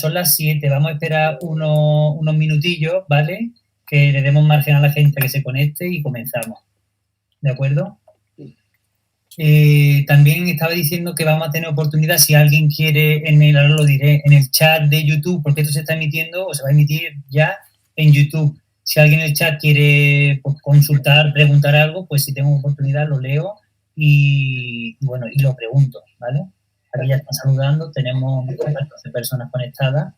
son las 7, vamos a esperar unos minutillos, ¿vale? Que le demos margen a la gente que se conecte y comenzamos. ¿De acuerdo? También estaba diciendo que vamos a tener oportunidad, si alguien quiere, ahora lo diré, en el chat de YouTube, porque esto se está emitiendo o se va a emitir ya en YouTube. Si alguien en el chat quiere pues, consultar, preguntar algo, pues si tengo oportunidad lo leo y bueno, y lo pregunto, ¿vale? Aquí ya están saludando, tenemos 14 personas conectadas.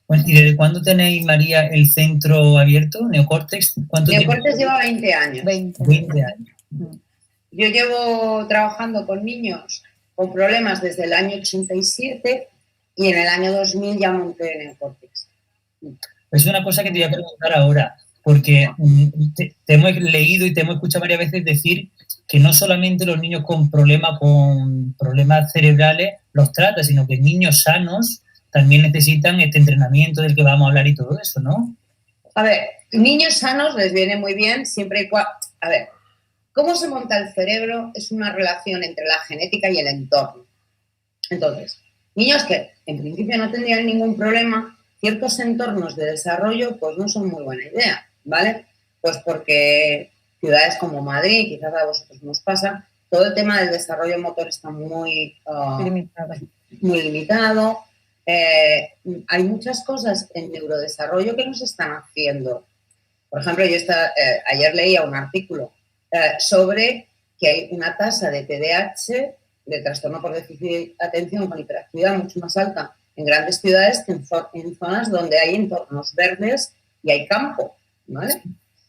Bueno, ¿y desde cuándo tenéis, María, el centro abierto, Neocórtex? Neocórtex lleva 20 años. 20 años. Yo llevo trabajando con niños con problemas desde el año 87 y en el año 2000 ya monté Neocórtex. Es una cosa que te voy a preguntar ahora, porque te hemos leído y te hemos escuchado varias veces decir que no solamente los niños con problemas cerebrales los trata, sino que niños sanos también necesitan este entrenamiento del que vamos a hablar y todo eso, ¿no? A ver, niños sanos les viene muy bien siempre y cuando... A ver, cómo se monta el cerebro es una relación entre la genética y el entorno. Entonces, niños que en principio no tendrían ningún problema, ciertos entornos de desarrollo pues no son muy buena idea, ¿vale? Pues porque ciudades como Madrid, quizás a vosotros nos pasa, todo el tema del desarrollo motor está muy limitado. Hay muchas cosas en neurodesarrollo que no se están haciendo. Por ejemplo, yo ayer leía un artículo sobre que hay una tasa de TDAH, de trastorno por déficit de atención con hiperactividad, mucho más alta en grandes ciudades que en zonas donde hay entornos verdes y hay campo, ¿vale?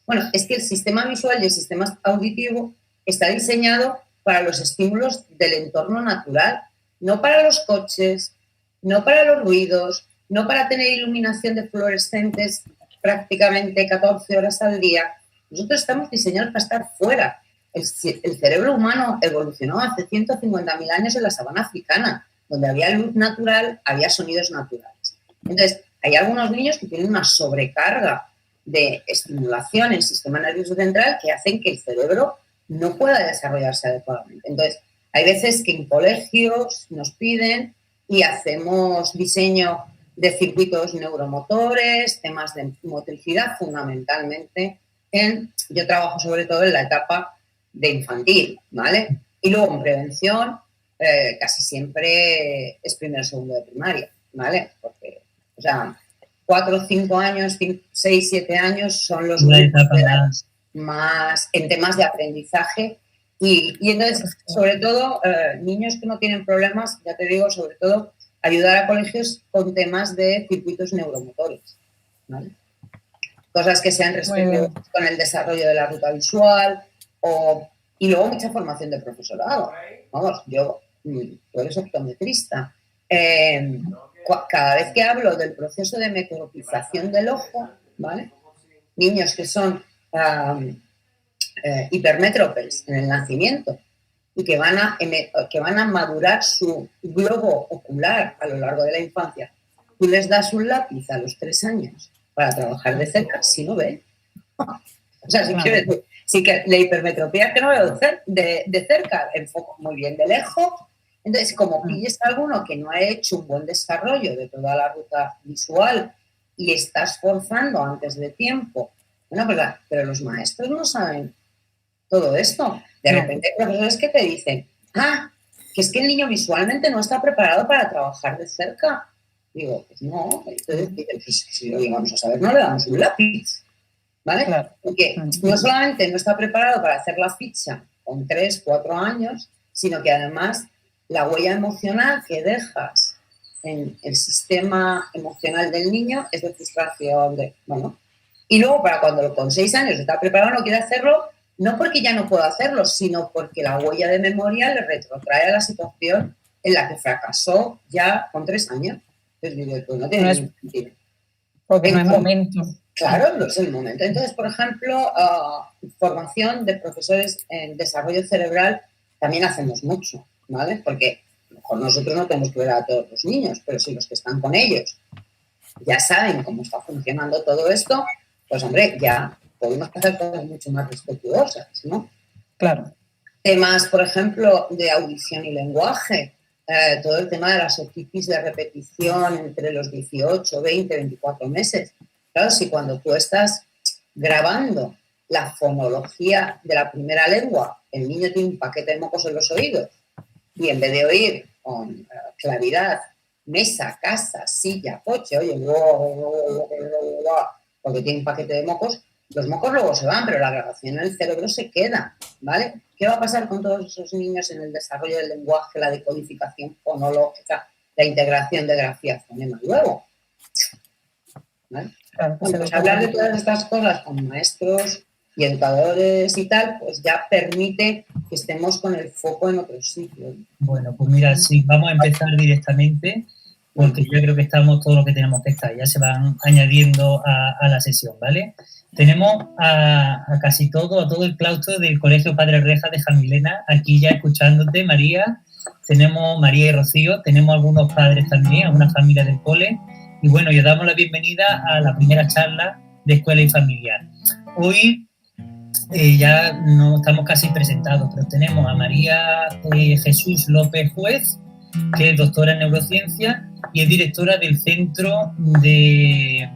Bueno, es que el sistema visual y el sistema auditivo está diseñado para los estímulos del entorno natural, no para los coches, no para los ruidos, no para tener iluminación de fluorescentes prácticamente 14 horas al día. Nosotros estamos diseñados para estar fuera. El cerebro humano evolucionó hace 150.000 años en la sabana africana, donde había luz natural, había sonidos naturales. Entonces, hay algunos niños que tienen una sobrecarga de estimulación en el sistema nervioso central que hacen que el cerebro no pueda desarrollarse adecuadamente. Entonces, hay veces que en colegios nos piden y hacemos diseño de circuitos neuromotores, temas de motricidad fundamentalmente. Yo trabajo sobre todo en la etapa de infantil, ¿vale? Y luego en prevención casi siempre es primero, segundo de primaria, ¿vale? Porque, o sea, 4 o 5 años, 6, 7 años son los más en temas de aprendizaje y entonces, sobre todo, niños que no tienen problemas, ya te digo, sobre todo, ayudar a colegios con temas de circuitos neuromotores, ¿vale? Cosas que sean respecto con el desarrollo de la ruta visual y luego mucha formación de profesorado. Vamos, tú eres optometrista. Cada vez que hablo del proceso de metropización del ojo, ¿vale? Niños que son hipermétropes en el nacimiento y que van a madurar su globo ocular a lo largo de la infancia. Tú les das un lápiz a los 3 años para trabajar de cerca, si no ven. O sea, sí que la hipermetropía es que no veo de cerca, enfoco muy bien de lejos. Entonces, como pilles a alguno que no ha hecho un buen desarrollo de toda la ruta visual y estás forzando antes de tiempo, bueno, pero los maestros no saben todo esto. De repente hay profesores que te dicen, que es que el niño visualmente no está preparado para trabajar de cerca. Digo, pues no. Entonces, pues, si lo íbamos a saber, no le damos un lápiz, ¿vale? Claro. Porque no solamente no está preparado para hacer la ficha con 3, 4 años, sino que además la huella emocional que dejas en el sistema emocional del niño es de frustración, y luego para cuando con 6 años está preparado no quiere hacerlo, no porque ya no pueda hacerlo, sino porque la huella de memoria le retrotrae a la situación en la que fracasó ya con 3 años. Entonces digo, pues no tiene ningún sentido. Porque no es momento. Claro, no es el momento. Entonces, por ejemplo, formación de profesores en desarrollo cerebral también hacemos mucho, ¿vale? Porque a lo mejor nosotros no tenemos que ver a todos los niños, pero si los que están con ellos ya saben cómo está funcionando todo esto, pues hombre, ya podemos hacer cosas mucho más respetuosas, ¿no? Claro. Temas, por ejemplo, de audición y lenguaje, todo el tema de las otitis de repetición entre los 18, 20, 24 meses. Claro, si cuando tú estás grabando la fonología de la primera lengua, el niño tiene un paquete de mocos en los oídos y en vez de oír con claridad mesa, casa, silla, coche, oye, porque tiene un paquete de mocos, los mocos luego se van, pero la grabación en el cerebro se queda, ¿vale? ¿Qué va a pasar con todos esos niños en el desarrollo del lenguaje, la decodificación fonológica, la integración de grafía fonema luego? ¿Vale? Claro, pues hablar de todas estas cosas con maestros y educadores y tal, pues ya permite que estemos con el foco en otros sitios. Bueno, pues mira, sí, vamos a empezar directamente, porque yo creo que estamos todo lo que tenemos que estar, ya se van añadiendo a la sesión, ¿vale? Tenemos a casi todo, a todo el claustro del Colegio Padre Reja de Jamilena, aquí ya escuchándote, María. Tenemos María y Rocío, tenemos algunos padres también, algunas familias del cole. Y bueno, y os damos la bienvenida a la primera charla de Escuela y Familia. Hoy ya no estamos casi presentados, pero tenemos a María Jesús López Juez, que es doctora en neurociencia y es directora del Centro de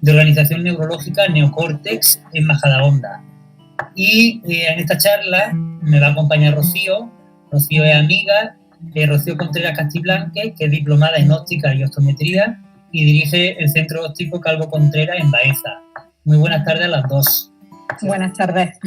Organización Neurológica Neocórtex en Majadahonda. Y en esta charla me va a acompañar Rocío. Rocío es amiga de Rocío Contreras Castiblanque, que es diplomada en óptica y optometría y dirige el Centro Óptico Calvo Contreras en Baeza. Muy buenas tardes a las dos. Buenas tardes.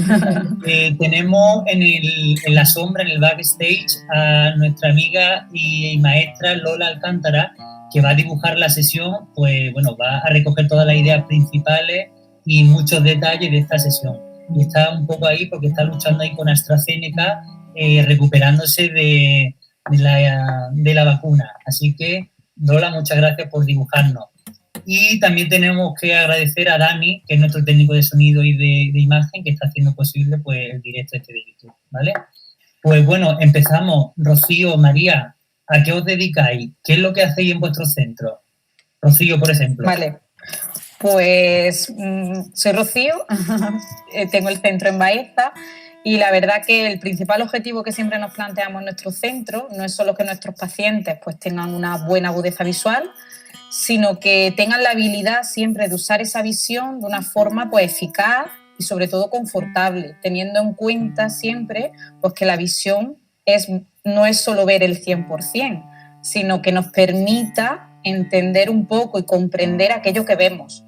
Tenemos en la sombra, en el backstage, a nuestra amiga y maestra Lola Alcántara, que va a dibujar la sesión, pues bueno, va a recoger todas las ideas principales y muchos detalles de esta sesión. Y está un poco ahí porque está luchando ahí con AstraZeneca, recuperándose de la vacuna. Así que, Lola, muchas gracias por dibujarnos. Y también tenemos que agradecer a Dani, que es nuestro técnico de sonido y de imagen, que está haciendo posible pues, el directo este de YouTube, ¿vale? Pues bueno, empezamos. Rocío, María, ¿a qué os dedicáis? ¿Qué es lo que hacéis en vuestro centro? Rocío, por ejemplo. Vale, pues soy Rocío, tengo el centro en Baeza y la verdad que el principal objetivo que siempre nos planteamos en nuestro centro no es solo que nuestros pacientes pues, tengan una buena agudeza visual, sino que tengan la habilidad siempre de usar esa visión de una forma pues, eficaz y sobre todo confortable, teniendo en cuenta siempre pues, que la visión no es solo ver el 100%, sino que nos permita entender un poco y comprender aquello que vemos.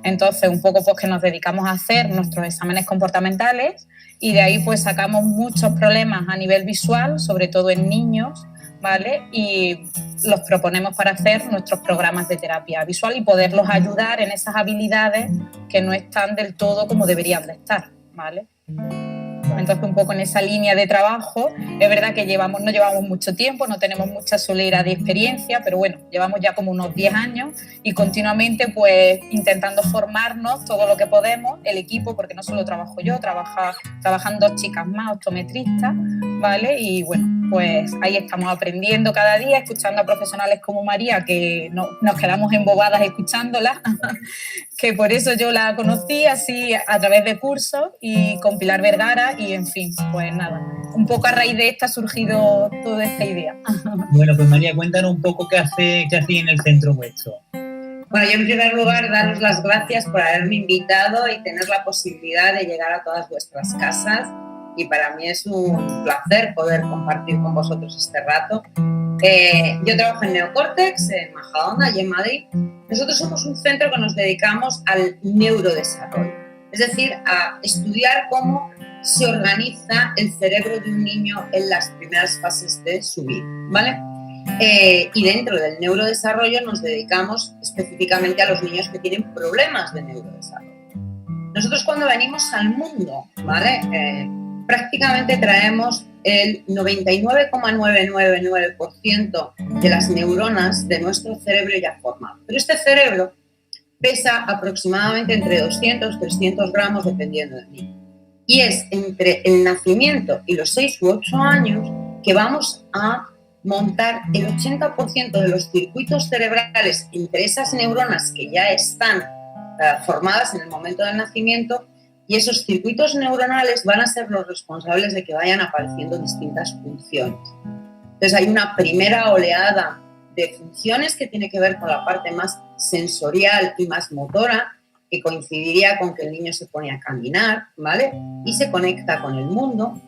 Entonces, un poco pues que nos dedicamos a hacer nuestros exámenes comportamentales y de ahí pues sacamos muchos problemas a nivel visual, sobre todo en niños, ¿vale? Y los proponemos para hacer nuestros programas de terapia visual y poderlos ayudar en esas habilidades que no están del todo como deberían de estar, ¿vale? Entonces, un poco en esa línea de trabajo, es verdad que no llevamos mucho tiempo, no tenemos mucha solera de experiencia, pero bueno, llevamos ya como unos 10 años y continuamente pues intentando formarnos todo lo que podemos, el equipo, porque no solo trabajo yo, trabajan 2 chicas más optometristas, ¿vale? Y bueno, pues ahí estamos aprendiendo cada día, escuchando a profesionales como María, que nos quedamos embobadas escuchándola, que por eso yo la conocí así a través de cursos y con Pilar Vergara y en fin, pues nada, un poco a raíz de esta ha surgido toda esta idea. Bueno, pues María, cuéntanos un poco qué hacéis en el centro vuestro. Bueno, yo en primer lugar daros las gracias por haberme invitado y tener la posibilidad de llegar a todas vuestras casas y para mí es un placer poder compartir con vosotros este rato. Yo trabajo en Neocórtex, en Majadahonda y en Madrid. Nosotros somos un centro que nos dedicamos al neurodesarrollo, es decir, a estudiar cómo se organiza el cerebro de un niño en las primeras fases de su vida, ¿vale? Y dentro del neurodesarrollo nos dedicamos específicamente a los niños que tienen problemas de neurodesarrollo. Nosotros cuando venimos al mundo, ¿vale? Prácticamente traemos el 99,999% de las neuronas de nuestro cerebro ya formado. Pero este cerebro pesa aproximadamente entre 200 y 300 gramos dependiendo del niño. Y es entre el nacimiento y los 6 u 8 años que vamos a montar el 80% de los circuitos cerebrales entre esas neuronas que ya están formadas en el momento del nacimiento Y esos circuitos neuronales van a ser los responsables de que vayan apareciendo distintas funciones. Entonces hay una primera oleada de funciones que tiene que ver con la parte más sensorial y más motora, que coincidiría con que el niño se pone a caminar, ¿vale? Y se conecta con el mundo.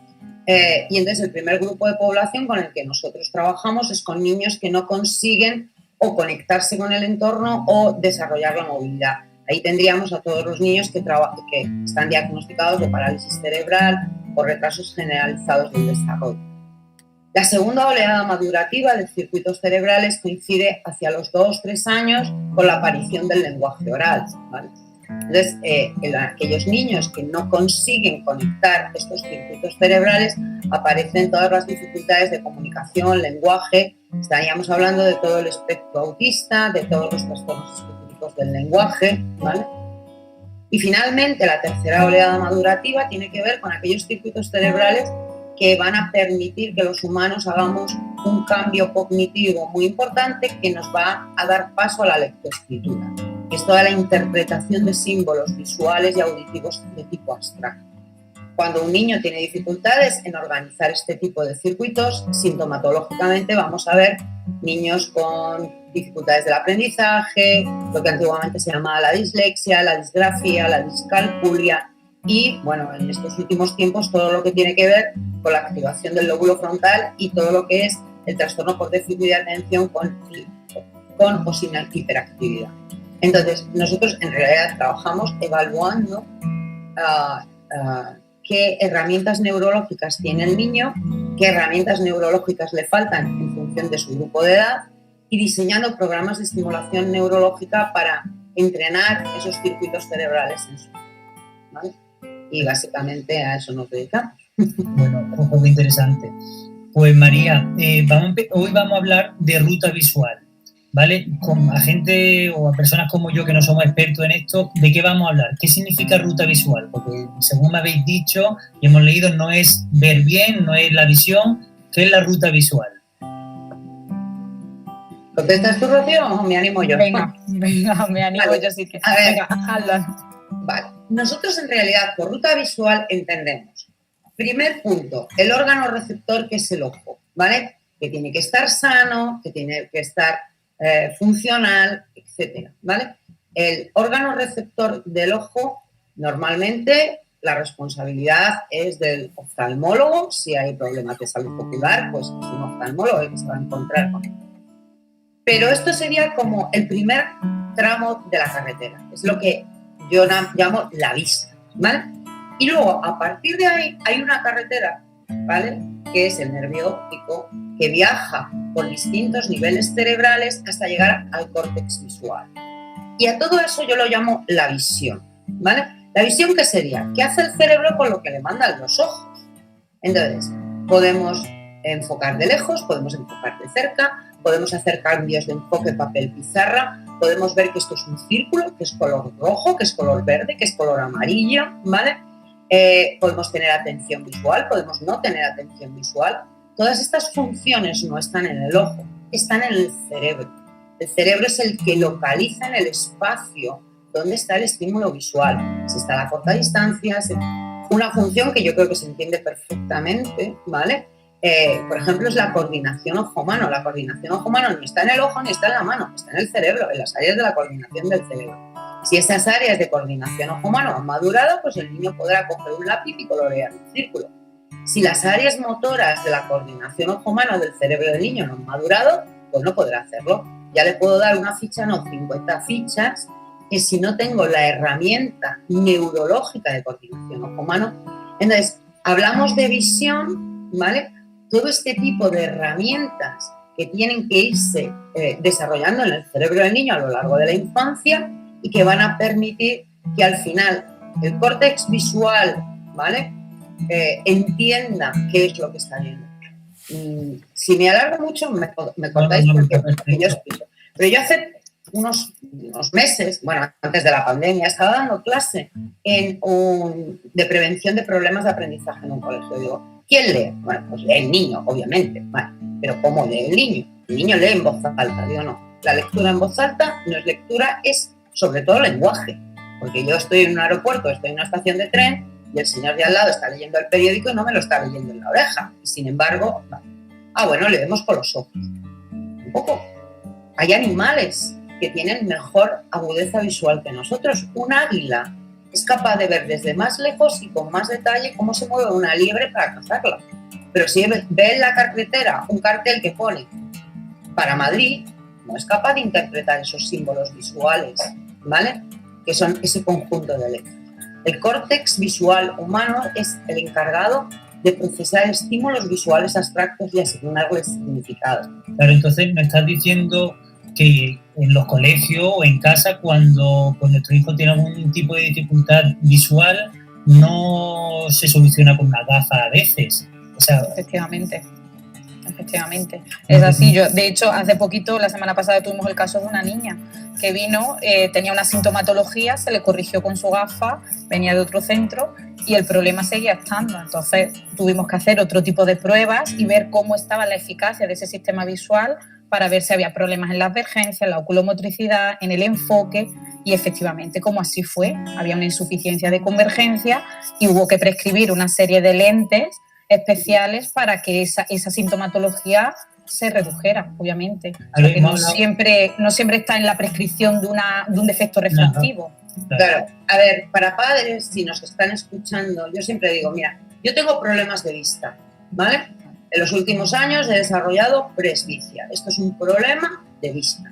Y entonces el primer grupo de población con el que nosotros trabajamos es con niños que no consiguen o conectarse con el entorno o desarrollar la movilidad. Ahí tendríamos a todos los niños que están diagnosticados de parálisis cerebral o retrasos generalizados del desarrollo. La segunda oleada madurativa de circuitos cerebrales coincide hacia los 2-3 años con la aparición del lenguaje oral, ¿vale? Entonces, en aquellos niños que no consiguen conectar estos circuitos cerebrales, aparecen todas las dificultades de comunicación, lenguaje. Estaríamos hablando de todo el espectro autista, de todos los trastornos específicos del lenguaje, ¿vale? Y finalmente, la tercera oleada madurativa tiene que ver con aquellos circuitos cerebrales que van a permitir que los humanos hagamos un cambio cognitivo muy importante que nos va a dar paso a la lectoescritura, que es toda la interpretación de símbolos visuales y auditivos de tipo abstracto. Cuando un niño tiene dificultades en organizar este tipo de circuitos, sintomatológicamente vamos a ver niños con dificultades del aprendizaje, lo que antiguamente se llamaba la dislexia, la disgrafía, la discalculia y, bueno, en estos últimos tiempos todo lo que tiene que ver con la activación del lóbulo frontal y todo lo que es el trastorno por déficit de atención con o sin hiperactividad. Entonces, nosotros en realidad trabajamos evaluando qué herramientas neurológicas tiene el niño, qué herramientas neurológicas le faltan en función de su grupo de edad y diseñando programas de estimulación neurológica para entrenar esos circuitos cerebrales en su vida, ¿vale? Y básicamente a eso nos dedicamos. Bueno, un poco interesante. Pues María, hoy vamos a hablar de ruta visual, ¿vale? A gente o a personas como yo que no somos expertos en esto, ¿de qué vamos a hablar? ¿Qué significa ruta visual? Porque según me habéis dicho y hemos leído, no es ver bien, no es la visión, ¿qué es la ruta visual? ¿Contestas tú, Rocío, o me animo yo? Venga, me animo vale. Yo sí que. A ver, venga, hazlo. Vale, nosotros en realidad por ruta visual entendemos, primer punto, el órgano receptor que es el ojo, ¿vale? Que tiene que estar sano, que tiene que estar funcional, etcétera, ¿vale? El órgano receptor del ojo, normalmente la responsabilidad es del oftalmólogo. Si hay problemas de salud ocular, pues es un oftalmólogo el que se va a encontrar con él. Pero esto sería como el primer tramo de la carretera, es lo que yo llamo la vista, ¿vale? Y luego, a partir de ahí, hay una carretera, ¿vale? Que es el nervio óptico, que viaja por distintos niveles cerebrales hasta llegar al córtex visual. Y a todo eso yo lo llamo la visión, ¿vale? La visión, ¿qué sería? ¿Qué hace el cerebro con lo que le mandan los ojos? Entonces, podemos enfocar de lejos, podemos enfocar de cerca, podemos hacer cambios de enfoque papel-pizarra, podemos ver que esto es un círculo, que es color rojo, que es color verde, que es color amarillo, ¿vale? Podemos tener atención visual, podemos no tener atención visual. Todas estas funciones no están en el ojo, están en el cerebro. El cerebro es el que localiza en el espacio dónde está el estímulo visual, si está a la corta distancia, una función que yo creo que se entiende perfectamente, ¿vale? Por ejemplo, es la coordinación ojo-mano. La coordinación ojo-mano ni está en el ojo ni está en la mano, está en el cerebro, en las áreas de la coordinación del cerebro. Si esas áreas de coordinación ojo-mano han madurado, pues el niño podrá coger un lápiz y colorear un círculo. Si las áreas motoras de la coordinación ojo-mano del cerebro del niño no han madurado, pues no podrá hacerlo. Ya le puedo dar una ficha, no, 50 fichas, que si no tengo la herramienta neurológica de coordinación ojo-mano. Entonces, hablamos de visión, ¿vale? Todo este tipo de herramientas que tienen que irse desarrollando en el cerebro del niño a lo largo de la infancia y que van a permitir que al final el córtex visual, ¿vale? Entienda qué es lo que está viendo. Si me alargo mucho, me cortáis porque yo explico. Pero yo hace unos meses, bueno, antes de la pandemia, estaba dando clase de prevención de problemas de aprendizaje en un colegio. Digo, ¿quién lee? Bueno, pues lee el niño, obviamente, vale. Pero ¿cómo lee el niño? El niño lee en voz alta. Digo, no, la lectura en voz alta no es lectura, es sobre todo lenguaje. Porque yo estoy en un aeropuerto, estoy en una estación de tren y el señor de al lado está leyendo el periódico y no me lo está leyendo en la oreja. Y sin embargo, bueno, leemos con los ojos. Un poco. Hay animales que tienen mejor agudeza visual que nosotros. Un águila es capaz de ver desde más lejos y con más detalle cómo se mueve una liebre para cazarla. Pero si ve en la carretera un cartel que pone para Madrid, no es capaz de interpretar esos símbolos visuales, ¿vale? Que son ese conjunto de letras. El córtex visual humano es el encargado de procesar estímulos visuales abstractos y asignarles significado. Claro, entonces me estás diciendo que en los colegios o en casa, cuando nuestro hijo tiene algún tipo de dificultad visual, no se soluciona con una gafa a veces. O sea, efectivamente. Es así. Yo, de hecho, hace poquito, la semana pasada, tuvimos el caso de una niña que vino, tenía una sintomatología, se le corrigió con su gafa, venía de otro centro y el problema seguía estando. Entonces tuvimos que hacer otro tipo de pruebas y ver cómo estaba la eficacia de ese sistema visual para ver si había problemas en la advergencia, en la oculomotricidad, en el enfoque, y efectivamente, como así fue, había una insuficiencia de convergencia y hubo que prescribir una serie de lentes especiales para que esa sintomatología se redujera, obviamente. O sea, que no siempre está en la prescripción de un defecto refractivo. Claro, a ver, para padres, si nos están escuchando, yo siempre digo, mira, yo tengo problemas de vista, ¿vale? En los últimos años he desarrollado presbicia. Esto es un problema de vista.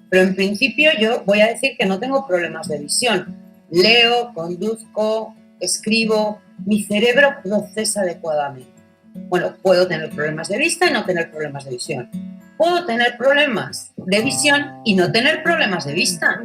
Pero en principio yo voy a decir que no tengo problemas de visión. Leo, conduzco, escribo, mi cerebro procesa adecuadamente. Bueno, puedo tener problemas de vista y no tener problemas de visión. Puedo tener problemas de visión y no tener problemas de vista,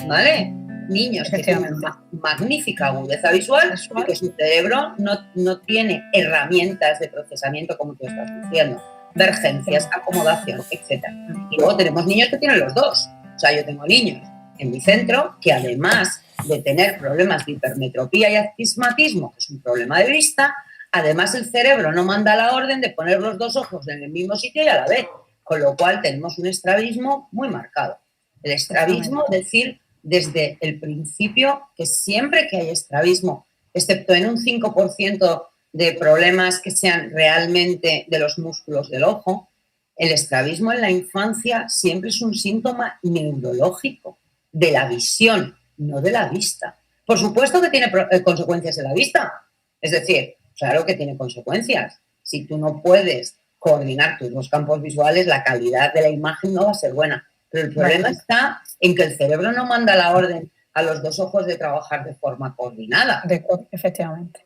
¿vale? Niños que tienen una magnífica agudeza visual y que su cerebro no tiene herramientas de procesamiento como tú estás diciendo, vergencias, acomodación, etc. Y luego tenemos niños que tienen los dos. O sea, yo tengo niños en mi centro que además de tener problemas de hipermetropía y astigmatismo, que es un problema de vista, además el cerebro no manda la orden de poner los dos ojos en el mismo sitio y a la vez, con lo cual tenemos un estrabismo muy marcado. El estrabismo, es decir, desde el principio, que siempre que hay estrabismo, excepto en un 5% de problemas que sean realmente de los músculos del ojo, el estrabismo en la infancia siempre es un síntoma neurológico de la visión, no de la vista. Por supuesto que tiene consecuencias en la vista. Es decir, claro que tiene consecuencias. Si tú no puedes coordinar tus dos campos visuales, la calidad de la imagen no va a ser buena. Pero el problema está en que el cerebro no manda la orden a los dos ojos de trabajar de forma coordinada. Efectivamente.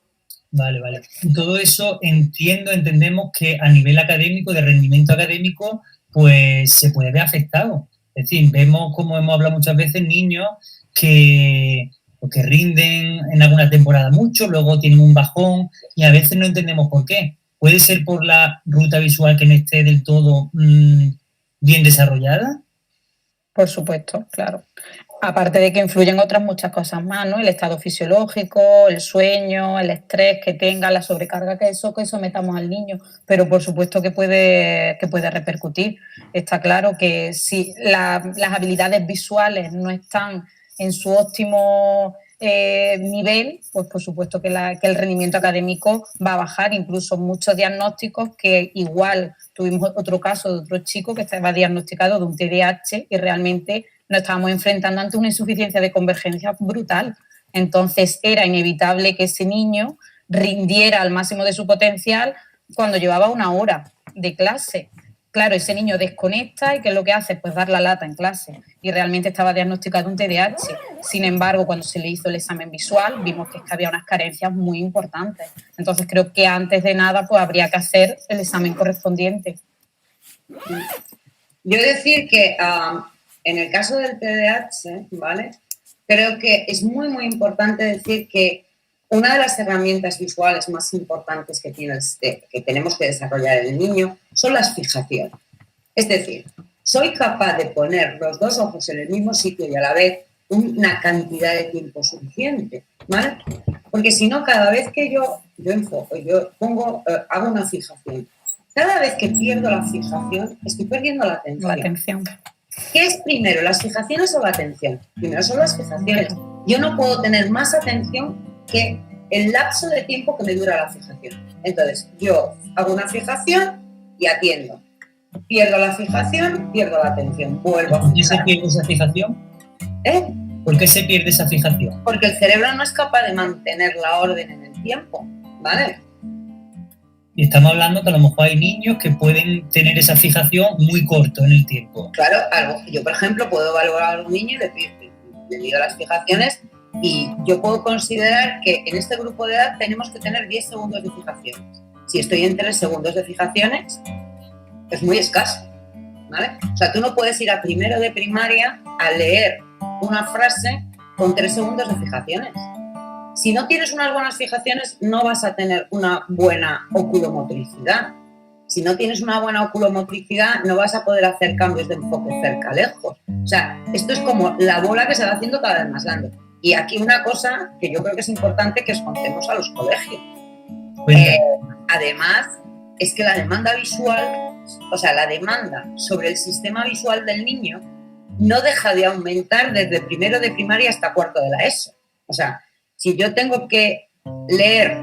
Vale. Todo eso entendemos que a nivel académico, de rendimiento académico, pues se puede ver afectado. Es decir, vemos, como hemos hablado muchas veces, niños que rinden en alguna temporada mucho, luego tienen un bajón y a veces no entendemos por qué. ¿Puede ser por la ruta visual que no esté del todo bien desarrollada? Por supuesto, claro. Aparte de que influyen otras muchas cosas más, ¿no? El estado fisiológico, el sueño, el estrés que tenga, la sobrecarga que sometamos al niño, pero por supuesto que puede repercutir. Está claro que si las habilidades visuales no están en su óptimo nivel, pues por supuesto que el rendimiento académico va a bajar. Incluso muchos diagnósticos que igual tuvimos otro caso de otro chico que estaba diagnosticado de un TDAH y realmente nos estábamos enfrentando ante una insuficiencia de convergencia brutal. Entonces era inevitable que ese niño rindiera al máximo de su potencial cuando llevaba una hora de clase. Claro, ese niño desconecta y ¿qué es lo que hace? Pues dar la lata en clase. Y realmente estaba diagnosticado un TDAH. Sin embargo, cuando se le hizo el examen visual, vimos que había unas carencias muy importantes. Entonces creo que antes de nada pues habría que hacer el examen correspondiente. Yo decir que en el caso del TDAH, ¿vale? Creo que es muy, muy importante decir que una de las herramientas visuales más importantes que tenemos que desarrollar en el niño son las fijaciones. Es decir, soy capaz de poner los dos ojos en el mismo sitio y a la vez una cantidad de tiempo suficiente, ¿vale? Porque si no, cada vez que yo enfoco, hago una fijación, cada vez que pierdo la fijación, estoy perdiendo la atención. ¿Qué es primero, las fijaciones o la atención? Primero son las fijaciones. yo no puedo tener más atención que el lapso de tiempo que me dura la fijación. Entonces, yo hago una fijación y atiendo. Pierdo la fijación, pierdo la atención, vuelvo a fijar. ¿Por qué se pierde esa fijación? ¿Por qué se pierde esa fijación? Porque el cerebro no es capaz de mantener la orden en el tiempo, ¿vale? Y estamos hablando que a lo mejor hay niños que pueden tener esa fijación muy corto en el tiempo. Claro, yo por ejemplo puedo valorar a un niño y le digo las fijaciones y yo puedo considerar que en este grupo de edad tenemos que tener 10 segundos de fijaciones. Si estoy en 3 segundos de fijaciones, es muy escaso, ¿vale? O sea, tú no puedes ir a primero de primaria a leer una frase con 3 segundos de fijaciones. Si no tienes unas buenas fijaciones, no vas a tener una buena oculomotricidad. Si no tienes una buena oculomotricidad, no vas a poder hacer cambios de enfoque cerca-lejos. O sea, esto es como la bola que se va haciendo cada vez más grande. Y aquí una cosa que yo creo que es importante que os contemos a los colegios. Además, es que la demanda visual, o sea, la demanda sobre el sistema visual del niño no deja de aumentar desde primero de primaria hasta cuarto de la ESO. O sea, si yo tengo que leer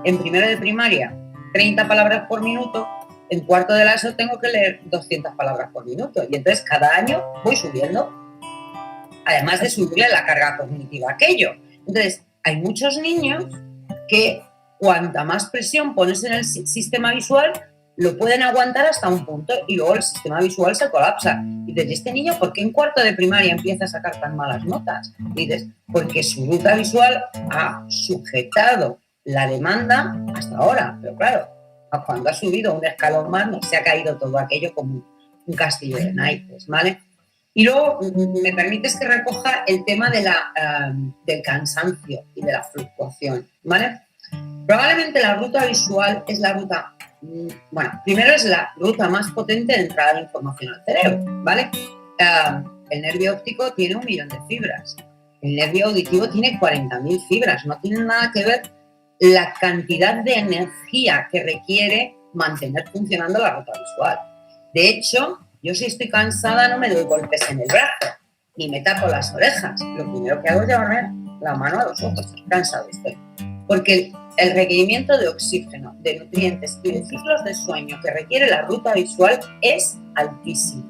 en primero de primaria 30 palabras por minuto, en cuarto de la ESO tengo que leer 200 palabras por minuto. Y entonces cada año voy subiendo, además de subirle la carga cognitiva a aquello. Entonces, hay muchos niños que cuanta más presión pones en el sistema visual, lo pueden aguantar hasta un punto y luego el sistema visual se colapsa. Y dices, ¿y este niño por qué en cuarto de primaria empieza a sacar tan malas notas? Y dices, porque su ruta visual ha sujetado la demanda hasta ahora. Pero claro, cuando ha subido un escalón más, no se ha caído todo aquello como un castillo de naipes, ¿vale? Y luego me permites que recoja el tema de del cansancio y de la fluctuación, ¿vale? Probablemente la ruta visual es la ruta, bueno, primero es la ruta más potente de entrada de información al cerebro, ¿vale? El nervio óptico tiene 1 millón de fibras, el nervio auditivo tiene 40.000 fibras, no tiene nada que ver la cantidad de energía que requiere mantener funcionando la ruta visual. De hecho, yo si estoy cansada no me doy golpes en el brazo, ni me tapo las orejas, lo primero que hago es llevarme la mano a los ojos, cansado estoy. Porque el requerimiento de oxígeno, de nutrientes y de ciclos de sueño que requiere la ruta visual es altísimo.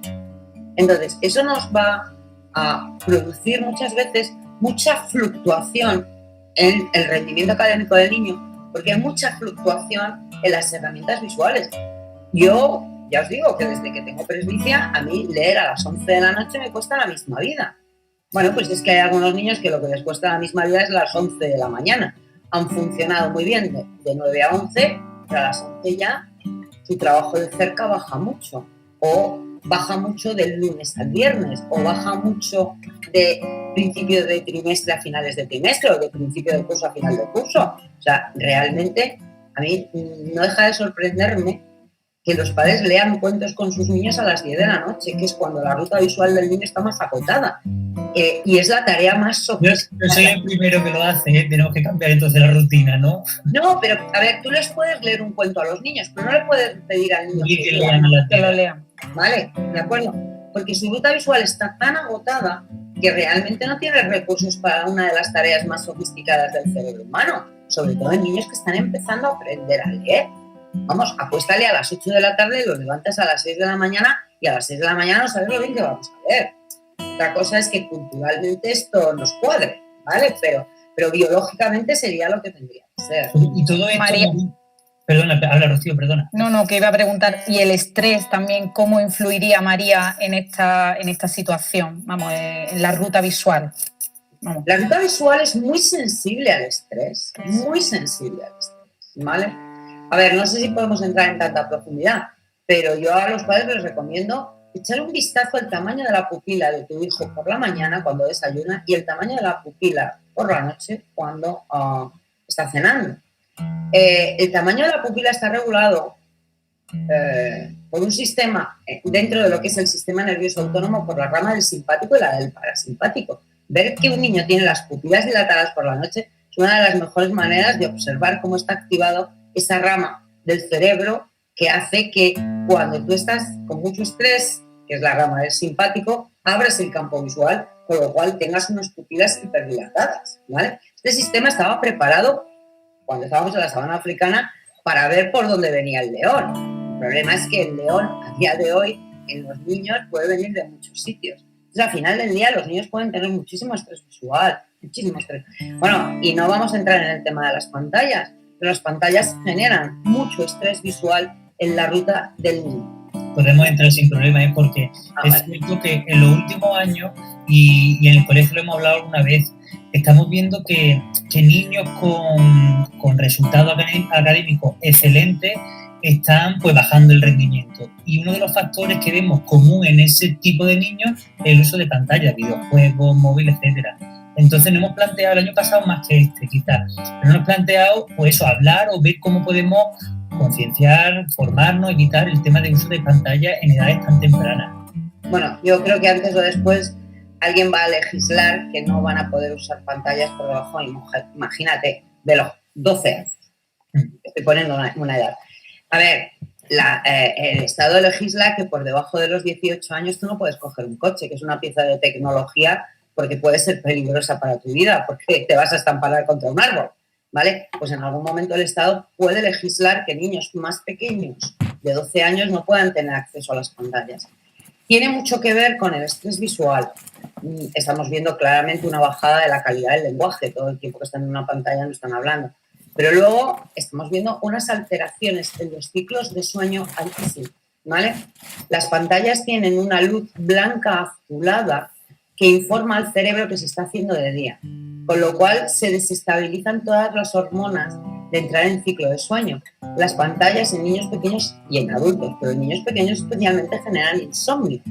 Entonces, eso nos va a producir muchas veces mucha fluctuación en el rendimiento académico del niño, porque hay mucha fluctuación en las herramientas visuales. Yo ya os digo que desde que tengo presbicia, a mí leer a las 11 de la noche me cuesta la misma vida. Bueno, pues es que hay algunos niños que lo que les cuesta la misma vida es las 11 de la mañana. Han funcionado muy bien de 9 a 11, pero a las 11 ya su trabajo de cerca baja mucho, o baja mucho del lunes al viernes, o baja mucho de principio de trimestre a finales de trimestre, o de principio de curso a final de curso. O sea, realmente a mí no deja de sorprenderme que los padres lean cuentos con sus niños a las 10 de la noche, que es cuando la ruta visual del niño está más acotada. Y es la tarea más sofisticada. Yo soy el primero que lo hace, tenemos que cambiar entonces la rutina, ¿no? No, pero a ver, tú les puedes leer un cuento a los niños, pero no le puedes pedir al niño que lo lean. ¿Vale? ¿De acuerdo? Porque su ruta visual está tan agotada que realmente no tiene recursos para una de las tareas más sofisticadas del cerebro humano, sobre todo en niños que están empezando a aprender a leer. Vamos, acuéstale a las 8 de la tarde, lo levantas a las 6 de la mañana y a las 6 de la mañana no sabes lo bien que vamos a leer. Otra cosa es que culturalmente esto nos cuadre, ¿vale? Pero biológicamente sería lo que tendría que ser. Y todo esto... María. Perdona, habla Rocío, perdona. No, que iba a preguntar, ¿y el estrés también cómo influiría, María, en esta situación? Vamos, en la ruta visual. Vamos. La ruta visual es muy sensible al estrés, muy sensible al estrés, ¿vale? A ver, no sé si podemos entrar en tanta profundidad, pero yo a los padres les recomiendo echar un vistazo al tamaño de la pupila de tu hijo por la mañana cuando desayuna y el tamaño de la pupila por la noche cuando está cenando. El tamaño de la pupila está regulado por un sistema dentro de lo que es el sistema nervioso autónomo por la rama del simpático y la del parasimpático. Ver que un niño tiene las pupilas dilatadas por la noche es una de las mejores maneras de observar cómo está activado esa rama del cerebro que hace que cuando tú estás con mucho estrés, que es la rama del simpático, abres el campo visual con lo cual tengas unas pupilas hiperdilatadas, ¿vale? Este sistema estaba preparado, cuando estábamos en la sabana africana, para ver por dónde venía el león. El problema es que el león, a día de hoy, en los niños puede venir de muchos sitios. Entonces, al final del día, los niños pueden tener muchísimo estrés visual, muchísimo estrés. Bueno, y no vamos a entrar en el tema de las pantallas, pero las pantallas generan mucho estrés visual en la ruta del niño. Podemos entrar sin problema, porque es cierto que en los últimos años, y en el colegio lo hemos hablado alguna vez, estamos viendo que niños con resultados académicos excelentes están pues bajando el rendimiento. Y uno de los factores que vemos común en ese tipo de niños es el uso de pantallas, videojuegos, móviles, etcétera. Entonces nos hemos planteado el año pasado más que quizás, pero nos hemos planteado pues eso, hablar o ver cómo podemos concienciar, formarnos, evitar el tema de uso de pantallas en edades tan tempranas. Bueno, yo creo que antes o después alguien va a legislar que no van a poder usar pantallas por debajo, imagínate, de los 12 años. Estoy poniendo una edad. A ver, el Estado legisla que por debajo de los 18 años tú no puedes coger un coche, que es una pieza de tecnología, porque puede ser peligrosa para tu vida, porque te vas a estampar contra un árbol, ¿vale? Pues en algún momento el Estado puede legislar que niños más pequeños de 12 años no puedan tener acceso a las pantallas. Tiene mucho que ver con el estrés visual. Estamos viendo claramente una bajada de la calidad del lenguaje. Todo el tiempo que están en una pantalla no están hablando. Pero luego estamos viendo unas alteraciones en los ciclos de sueño altísimos, ¿vale? Las pantallas tienen una luz blanca azulada que informa al cerebro que se está haciendo de día, con lo cual se desestabilizan todas las hormonas de entrar en ciclo de sueño. Las pantallas en niños pequeños y en adultos, pero en niños pequeños especialmente generan insomnio.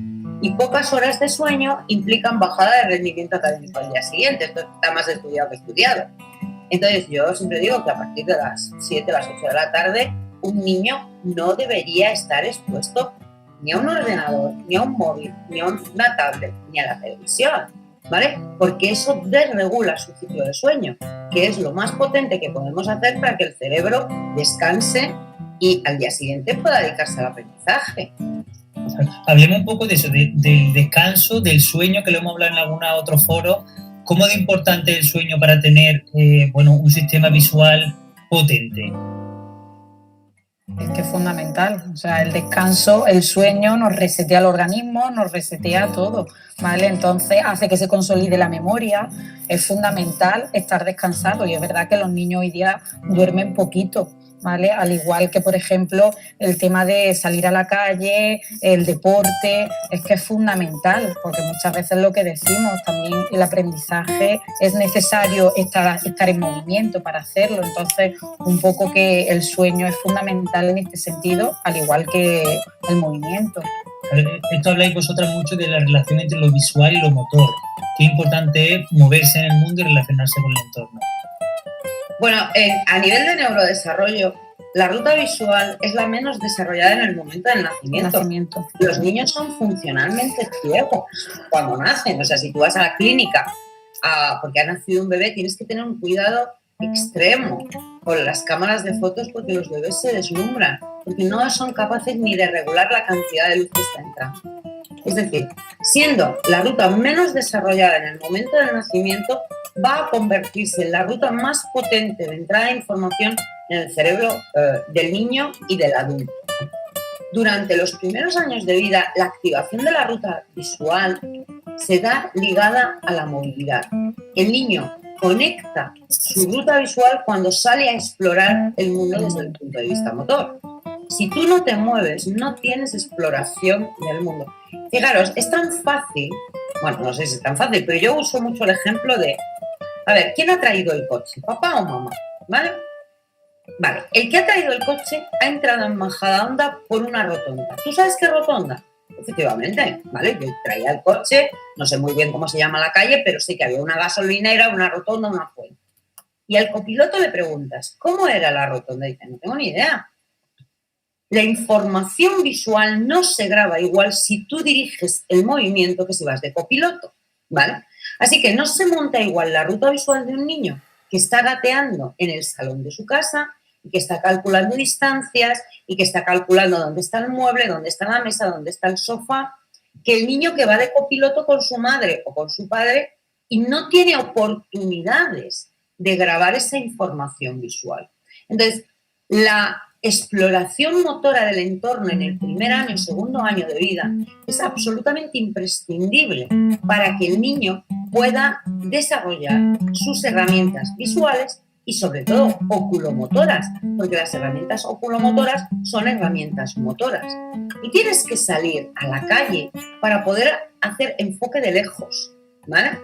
Y pocas horas de sueño implican bajada de rendimiento académico al día siguiente. Esto está más estudiado que estudiado. Entonces yo siempre digo que a partir de las 7, las 8 de la tarde, un niño no debería estar expuesto ni a un ordenador, ni a un móvil, ni a una tablet, ni a la televisión, ¿vale? Porque eso desregula su ciclo de sueño, que es lo más potente que podemos hacer para que el cerebro descanse y al día siguiente pueda dedicarse al aprendizaje. Hablemos un poco de eso, del descanso, del sueño, que lo hemos hablado en algún otro foro. ¿Cómo de importante es el sueño para tener un sistema visual potente? Es que es fundamental, o sea, el descanso, el sueño nos resetea el organismo, nos resetea todo, ¿vale? Entonces hace que se consolide la memoria, es fundamental estar descansado y es verdad que los niños hoy día duermen poquito, ¿vale? Al igual que, por ejemplo, el tema de salir a la calle, el deporte, es que es fundamental, porque muchas veces lo que decimos, también el aprendizaje es necesario estar en movimiento para hacerlo, entonces un poco que el sueño es fundamental en este sentido, al igual que el movimiento. Esto habláis vosotras mucho de la relación entre lo visual y lo motor. Qué importante es moverse en el mundo y relacionarse con el entorno. Bueno, a nivel de neurodesarrollo, la ruta visual es la menos desarrollada en el momento del nacimiento. Los niños son funcionalmente ciegos cuando nacen. O sea, si tú vas a la clínica porque ha nacido un bebé, tienes que tener un cuidado extremo con las cámaras de fotos porque los bebés se deslumbran, porque no son capaces ni de regular la cantidad de luz que está entrando. Es decir, siendo la ruta menos desarrollada en el momento del nacimiento, va a convertirse en la ruta más potente de entrada de información en el cerebro del niño y del adulto. Durante los primeros años de vida, la activación de la ruta visual se da ligada a la movilidad. El niño conecta su ruta visual cuando sale a explorar el mundo desde el punto de vista motor. Si tú no te mueves, no tienes exploración del mundo. Fijaros, es tan fácil, bueno, no sé si es tan fácil, pero yo uso mucho el ejemplo de, a ver, ¿quién ha traído el coche? ¿Papá o mamá? ¿Vale? Vale, el que ha traído el coche ha entrado en Majadahonda por una rotonda. ¿Tú sabes qué rotonda? Efectivamente, ¿vale? Yo traía el coche, no sé muy bien cómo se llama la calle, pero sé que había una gasolinera, una rotonda, una fuente. Y al copiloto le preguntas, ¿cómo era la rotonda? Y dice, no tengo ni idea. La información visual no se graba igual si tú diriges el movimiento que si vas de copiloto, ¿vale? Así que no se monta igual la ruta visual de un niño que está gateando en el salón de su casa y que está calculando distancias y que está calculando dónde está el mueble, dónde está la mesa, dónde está el sofá, que el niño que va de copiloto con su madre o con su padre y no tiene oportunidades de grabar esa información visual. Entonces, la exploración motora del entorno en el primer año, segundo año de vida es absolutamente imprescindible para que el niño pueda desarrollar sus herramientas visuales y sobre todo oculomotoras, porque las herramientas oculomotoras son herramientas motoras. Y tienes que salir a la calle para poder hacer enfoque de lejos, ¿vale?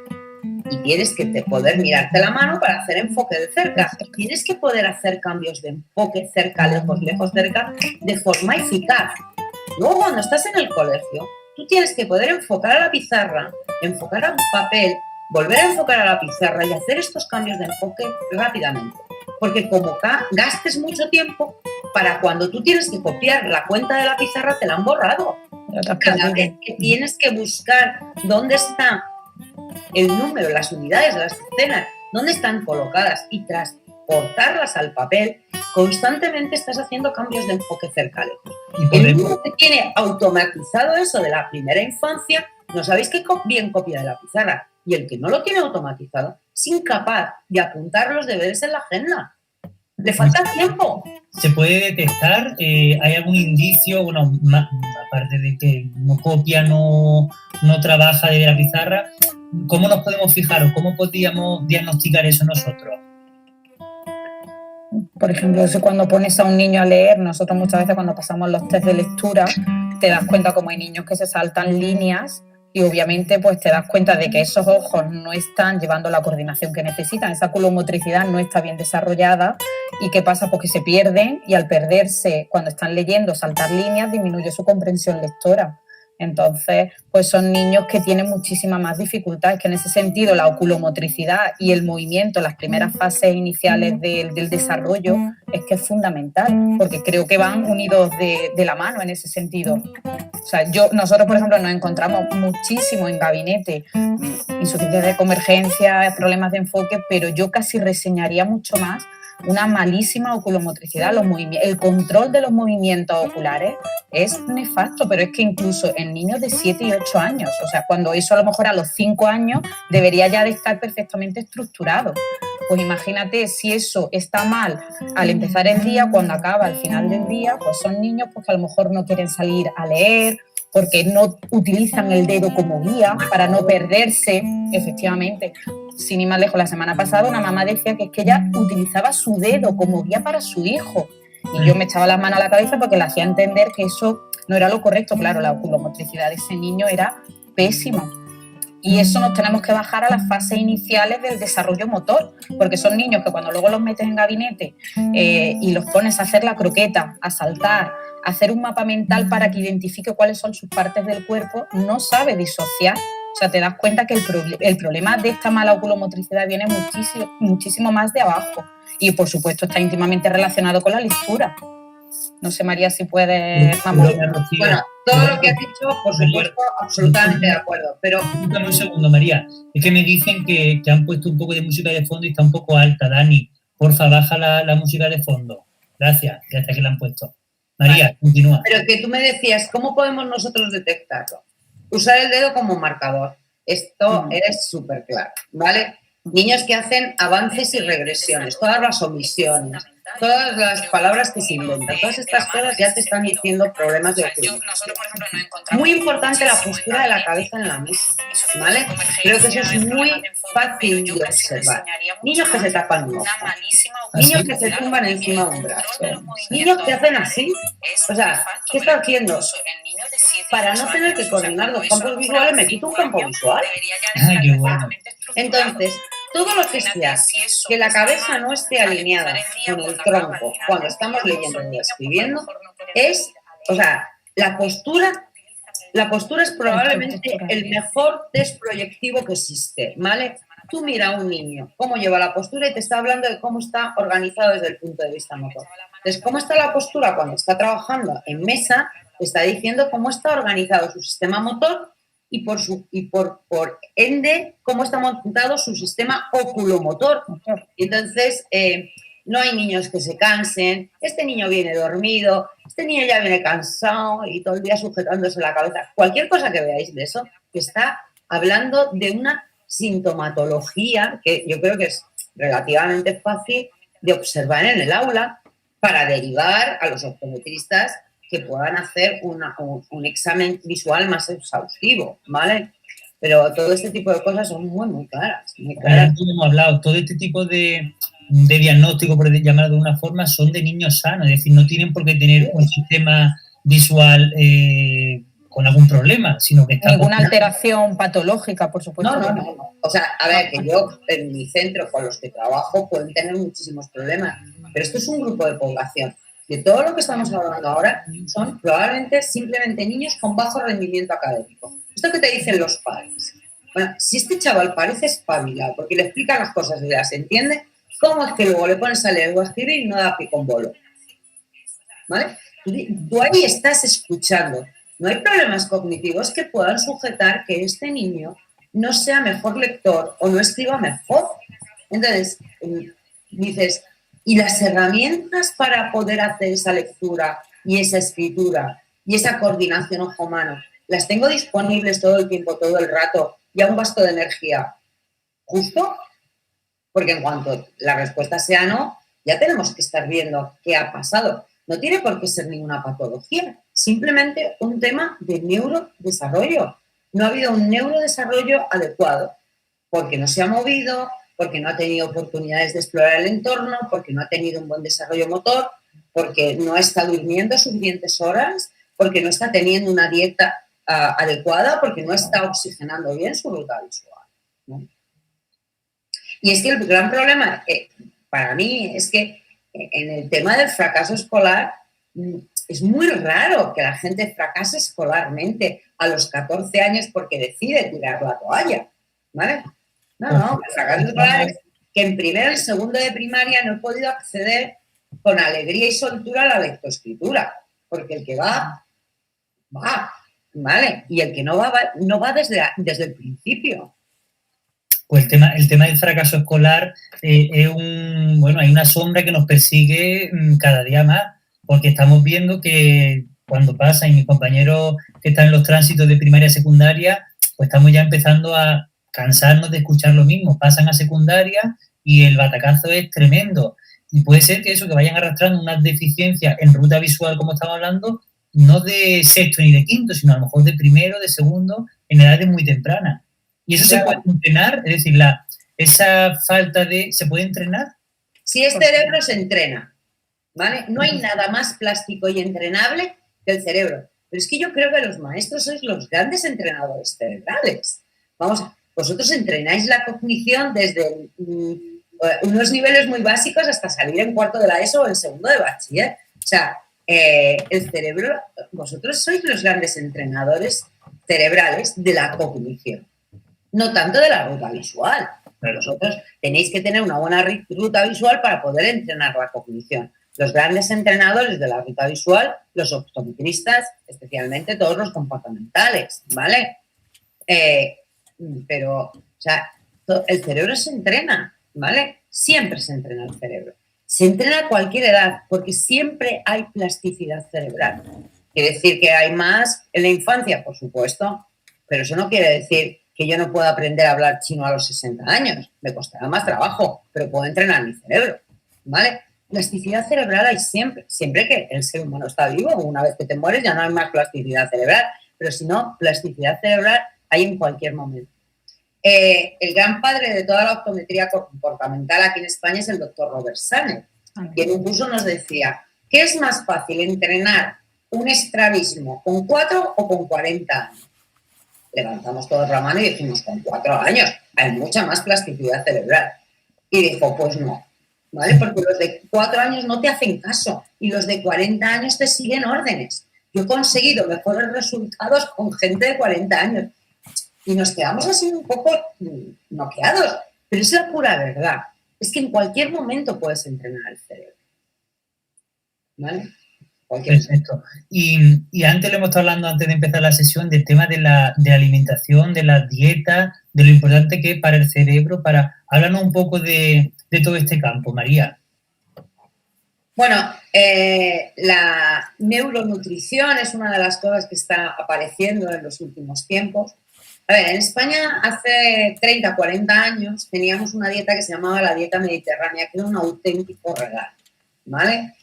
Y tienes que poder mirarte la mano para hacer enfoque de cerca. Tienes que poder hacer cambios de enfoque cerca, lejos, lejos, cerca, de forma eficaz. Luego, cuando estás en el colegio, tú tienes que poder enfocar a la pizarra, enfocar a un papel, volver a enfocar a la pizarra y hacer estos cambios de enfoque rápidamente. Porque como gastes mucho tiempo, para cuando tú tienes que copiar la cuenta de la pizarra, te la han borrado. Cada vez que tienes que buscar dónde está el número, las unidades de las escenas, dónde están colocadas y transportarlas al papel, constantemente estás haciendo cambios de enfoque cerca lejos. El niño que tiene automatizado eso de la primera infancia, no sabéis qué bien copia de la pizarra. Y el que no lo tiene automatizado es incapaz de apuntar los deberes en la agenda. Le falta tiempo. ¿Se puede detectar? ¿Hay algún indicio? Bueno, aparte de que no copia, no trabaja desde la pizarra, ¿cómo nos podemos fijar o cómo podríamos diagnosticar eso nosotros? Por ejemplo, cuando pones a un niño a leer, nosotros muchas veces cuando pasamos los test de lectura, te das cuenta como hay niños que se saltan líneas y obviamente pues te das cuenta de que esos ojos no están llevando la coordinación que necesitan, esa culomotricidad no está bien desarrollada. ¿Y qué pasa? Pues que se pierden y al perderse, cuando están leyendo, saltar líneas, disminuye su comprensión lectora. Entonces, pues son niños que tienen muchísimas más dificultades, que en ese sentido la oculomotricidad y el movimiento, las primeras fases iniciales del desarrollo, es que es fundamental, porque creo que van unidos de la mano en ese sentido. O sea, nosotros, por ejemplo, nos encontramos muchísimo en gabinete, insuficiencia de convergencia, problemas de enfoque, pero yo casi reseñaría mucho más una malísima oculomotricidad. El control de los movimientos oculares es nefasto, pero es que incluso en niños de 7 y 8 años, o sea, cuando eso a lo mejor a los 5 años debería ya de estar perfectamente estructurado. Pues imagínate si eso está mal al empezar el día, cuando acaba al final del día, pues son niños pues, que a lo mejor no quieren salir a leer, porque no utilizan el dedo como guía para no perderse, efectivamente. Sin ir más lejos, la semana pasada una mamá decía que es que ella utilizaba su dedo como guía para su hijo. Y yo me echaba las manos a la cabeza porque le hacía entender que eso no era lo correcto. Claro, la oculomotricidad de ese niño era pésima. Y eso nos tenemos que bajar a las fases iniciales del desarrollo motor, porque son niños que cuando luego los metes en gabinete y los pones a hacer la croqueta, a saltar, a hacer un mapa mental para que identifique cuáles son sus partes del cuerpo, no sabe disociar. O sea, te das cuenta que el problema de esta mala oculomotricidad viene muchísimo más de abajo. Y, por supuesto, está íntimamente relacionado con la lectura. No sé, María, si puedes... Bueno, todo lo que has dicho, por supuesto, absolutamente de acuerdo. Pero un segundo, María. Es que me dicen que han puesto un poco de música de fondo y está un poco alta. Dani, porfa, baja la música de fondo. Gracias, que hasta que la han puesto. María, vale. Continúa. Pero que tú me decías, ¿cómo podemos nosotros detectarlo? Usar el dedo como marcador. Esto es súper claro, ¿vale? Niños que hacen avances y regresiones, todas las omisiones, todas las palabras que se inventan, todas estas cosas ya te están diciendo problemas de oculismo. Muy importante la postura de la cabeza en la mesa, ¿vale? Creo que eso es muy fácil de observar. Niños que se tapan un ojo, niños que se tumban encima de un brazo, niños que hacen así. O sea, ¿qué está haciendo? Para no tener que coordinar dos campos visuales, me quito un campo visual. Qué bueno. Entonces, todo lo que sea que la cabeza no esté alineada con el tronco cuando estamos leyendo y escribiendo es, o sea, la postura es probablemente el mejor test proyectivo que existe, ¿vale? Tú mira a un niño cómo lleva la postura y te está hablando de cómo está organizado desde el punto de vista motor. Entonces, cómo está la postura cuando está trabajando en mesa, te está diciendo cómo está organizado su sistema motor y por ende, cómo está montado su sistema oculomotor. Y entonces, no hay niños que se cansen, este niño viene dormido, este niño ya viene cansado y todo el día sujetándose la cabeza. Cualquier cosa que veáis de eso, que está hablando de una sintomatología que yo creo que es relativamente fácil de observar en el aula para derivar a los optometristas que puedan hacer un examen visual más exhaustivo, ¿vale? Pero todo este tipo de cosas son muy claras. Muy claras. Hemos hablado, todo este tipo de diagnóstico, por llamar de una forma, son de niños sanos, es decir, no tienen por qué tener un sistema visual con algún problema, sino que está... Ninguna alteración patológica, por supuesto. No. O sea, a ver, que yo en mi centro con los que trabajo pueden tener muchísimos problemas, pero esto es un grupo de población. De todo lo que estamos hablando ahora son probablemente simplemente niños con bajo rendimiento académico. Esto que te dicen los padres. Bueno, si este chaval parece espabilado porque le explican las cosas y las entiende, ¿cómo es que luego le pones a leer o a escribir y no da pico en bolo? ¿Vale? Tú ahí estás escuchando. No hay problemas cognitivos que puedan sujetar que este niño no sea mejor lector o no escriba mejor. Entonces, dices, ¿y las herramientas para poder hacer esa lectura y esa escritura y esa coordinación ojo-mano? ¿Las tengo disponibles todo el tiempo, todo el rato y a un gasto de energía justo? Porque en cuanto la respuesta sea no, ya tenemos que estar viendo qué ha pasado. No tiene por qué ser ninguna patología, simplemente un tema de neurodesarrollo. No ha habido un neurodesarrollo adecuado porque no se ha movido, porque no ha tenido oportunidades de explorar el entorno, porque no ha tenido un buen desarrollo motor, porque no está durmiendo suficientes horas, porque no está teniendo una dieta adecuada, porque no está oxigenando bien su ruta visual, ¿no? Y es que el gran problema para mí es que en el tema del fracaso escolar es muy raro que la gente fracase escolarmente a los 14 años porque decide tirar la toalla, ¿vale? No, el fracaso escolar es que en primero y segundo de primaria no he podido acceder con alegría y soltura a la lectoescritura, porque el que va, ¿vale? Y el que no va desde el principio. Pues el tema del fracaso escolar hay una sombra que nos persigue cada día más, porque estamos viendo que cuando pasa, y mis compañeros que están en los tránsitos de primaria y secundaria, pues estamos ya empezando a cansarnos de escuchar lo mismo. Pasan a secundaria y el batacazo es tremendo. Y puede ser que eso, que vayan arrastrando unas deficiencias en ruta visual, como estamos hablando, no de sexto ni de quinto, sino a lo mejor de primero, de segundo, en edades muy tempranas. ¿Y eso se puede entrenar? Es decir, esa falta ¿se puede entrenar? Si el cerebro se entrena, ¿vale? No hay nada más plástico y entrenable que el cerebro. Pero es que yo creo que los maestros sois los grandes entrenadores cerebrales. Vamos, vosotros entrenáis la cognición desde unos niveles muy básicos hasta salir en cuarto de la ESO o en segundo de bachiller. O sea, el cerebro, vosotros sois los grandes entrenadores cerebrales de la cognición. No tanto de la ruta visual. Pero vosotros tenéis que tener una buena ruta visual para poder entrenar la cognición. Los grandes entrenadores de la ruta visual, los optometristas, especialmente todos los comportamentales, ¿vale? Pero, o sea, el cerebro se entrena, ¿vale? Siempre se entrena el cerebro. Se entrena a cualquier edad, porque siempre hay plasticidad cerebral. Quiere decir que hay más en la infancia, por supuesto, pero eso no quiere decir que yo no pueda aprender a hablar chino a los 60 años. Me costará más trabajo, pero puedo entrenar mi cerebro, ¿vale? Plasticidad cerebral hay siempre. Siempre que el ser humano está vivo, una vez que te mueres ya no hay más plasticidad cerebral, pero si no, plasticidad cerebral hay en cualquier momento. El gran padre de toda la optometría comportamental aquí en España es el doctor Robert Saner, y en un curso nos decía, ¿qué es más fácil, entrenar un estrabismo con 4 o con 40 años? Levantamos todos la mano y dijimos, con 4 años hay mucha más plasticidad cerebral. Y dijo, pues no, ¿vale? Porque los de 4 años no te hacen caso y los de 40 años te siguen órdenes. Yo he conseguido mejores resultados con gente de 40 años. Y nos quedamos así un poco noqueados. Pero es la pura verdad. Es que en cualquier momento puedes entrenar el cerebro, ¿vale? Perfecto. Y antes lo hemos estado hablando, antes de empezar la sesión, del tema de la alimentación, de la dieta, de lo importante que es para el cerebro. Háblanos un poco de todo este campo, María. Bueno, la neuronutrición es una de las cosas que está apareciendo en los últimos tiempos. A ver, en España hace 30, 40 años teníamos una dieta que se llamaba la dieta mediterránea, que era un auténtico regalo, ¿vale?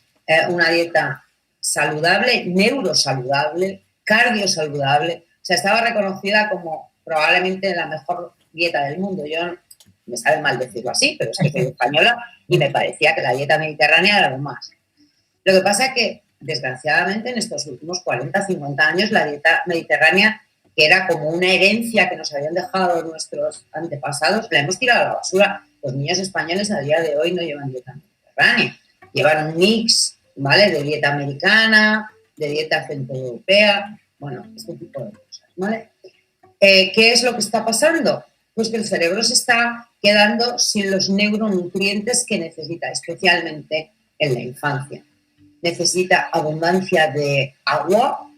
Una dieta saludable, neurosaludable, cardiosaludable. O sea, estaba reconocida como probablemente la mejor dieta del mundo. Yo me sabe mal decirlo así, pero es que soy española y me parecía que la dieta mediterránea era lo más. Lo que pasa es que, desgraciadamente, en estos últimos 40, 50 años, la dieta mediterránea, que era como una herencia que nos habían dejado nuestros antepasados, la hemos tirado a la basura. Los niños españoles a día de hoy no llevan dieta mediterránea. Llevan un mix, ¿vale?, de dieta americana, de dieta centroeuropea, bueno, este tipo de cosas, ¿vale? ¿Qué es lo que está pasando? Pues que el cerebro se está quedando sin los neuronutrientes que necesita, especialmente en la infancia. Necesita abundancia de agua,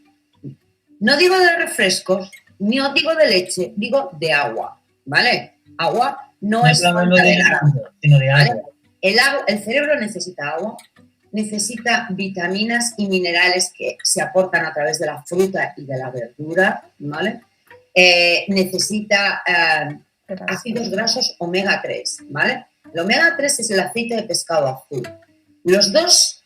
no digo de refrescos, no digo de leche, digo de agua, ¿vale? Agua no es falta de agua, sino de agua. ¿Vale? El cerebro necesita agua, necesita vitaminas y minerales que se aportan a través de la fruta y de la verdura, ¿vale? Necesita ácidos grasos omega 3, ¿vale? El omega 3 es el aceite de pescado azul. Los dos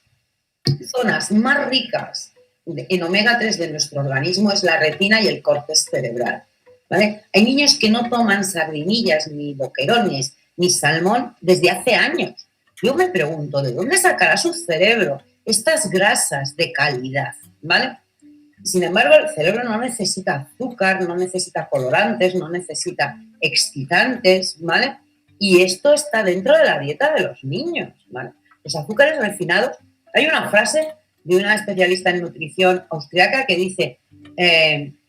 zonas más ricas en omega 3 de nuestro organismo es la retina y el córtex cerebral, ¿vale? Hay niños que no toman sardinillas, ni boquerones, ni salmón desde hace años. Yo me pregunto, ¿de dónde sacará su cerebro estas grasas de calidad, ¿vale? Sin embargo, el cerebro no necesita azúcar, no necesita colorantes, no necesita excitantes, ¿vale? Y esto está dentro de la dieta de los niños, ¿vale? Los azúcares refinados. Hay una frase de una especialista en nutrición austriaca que dice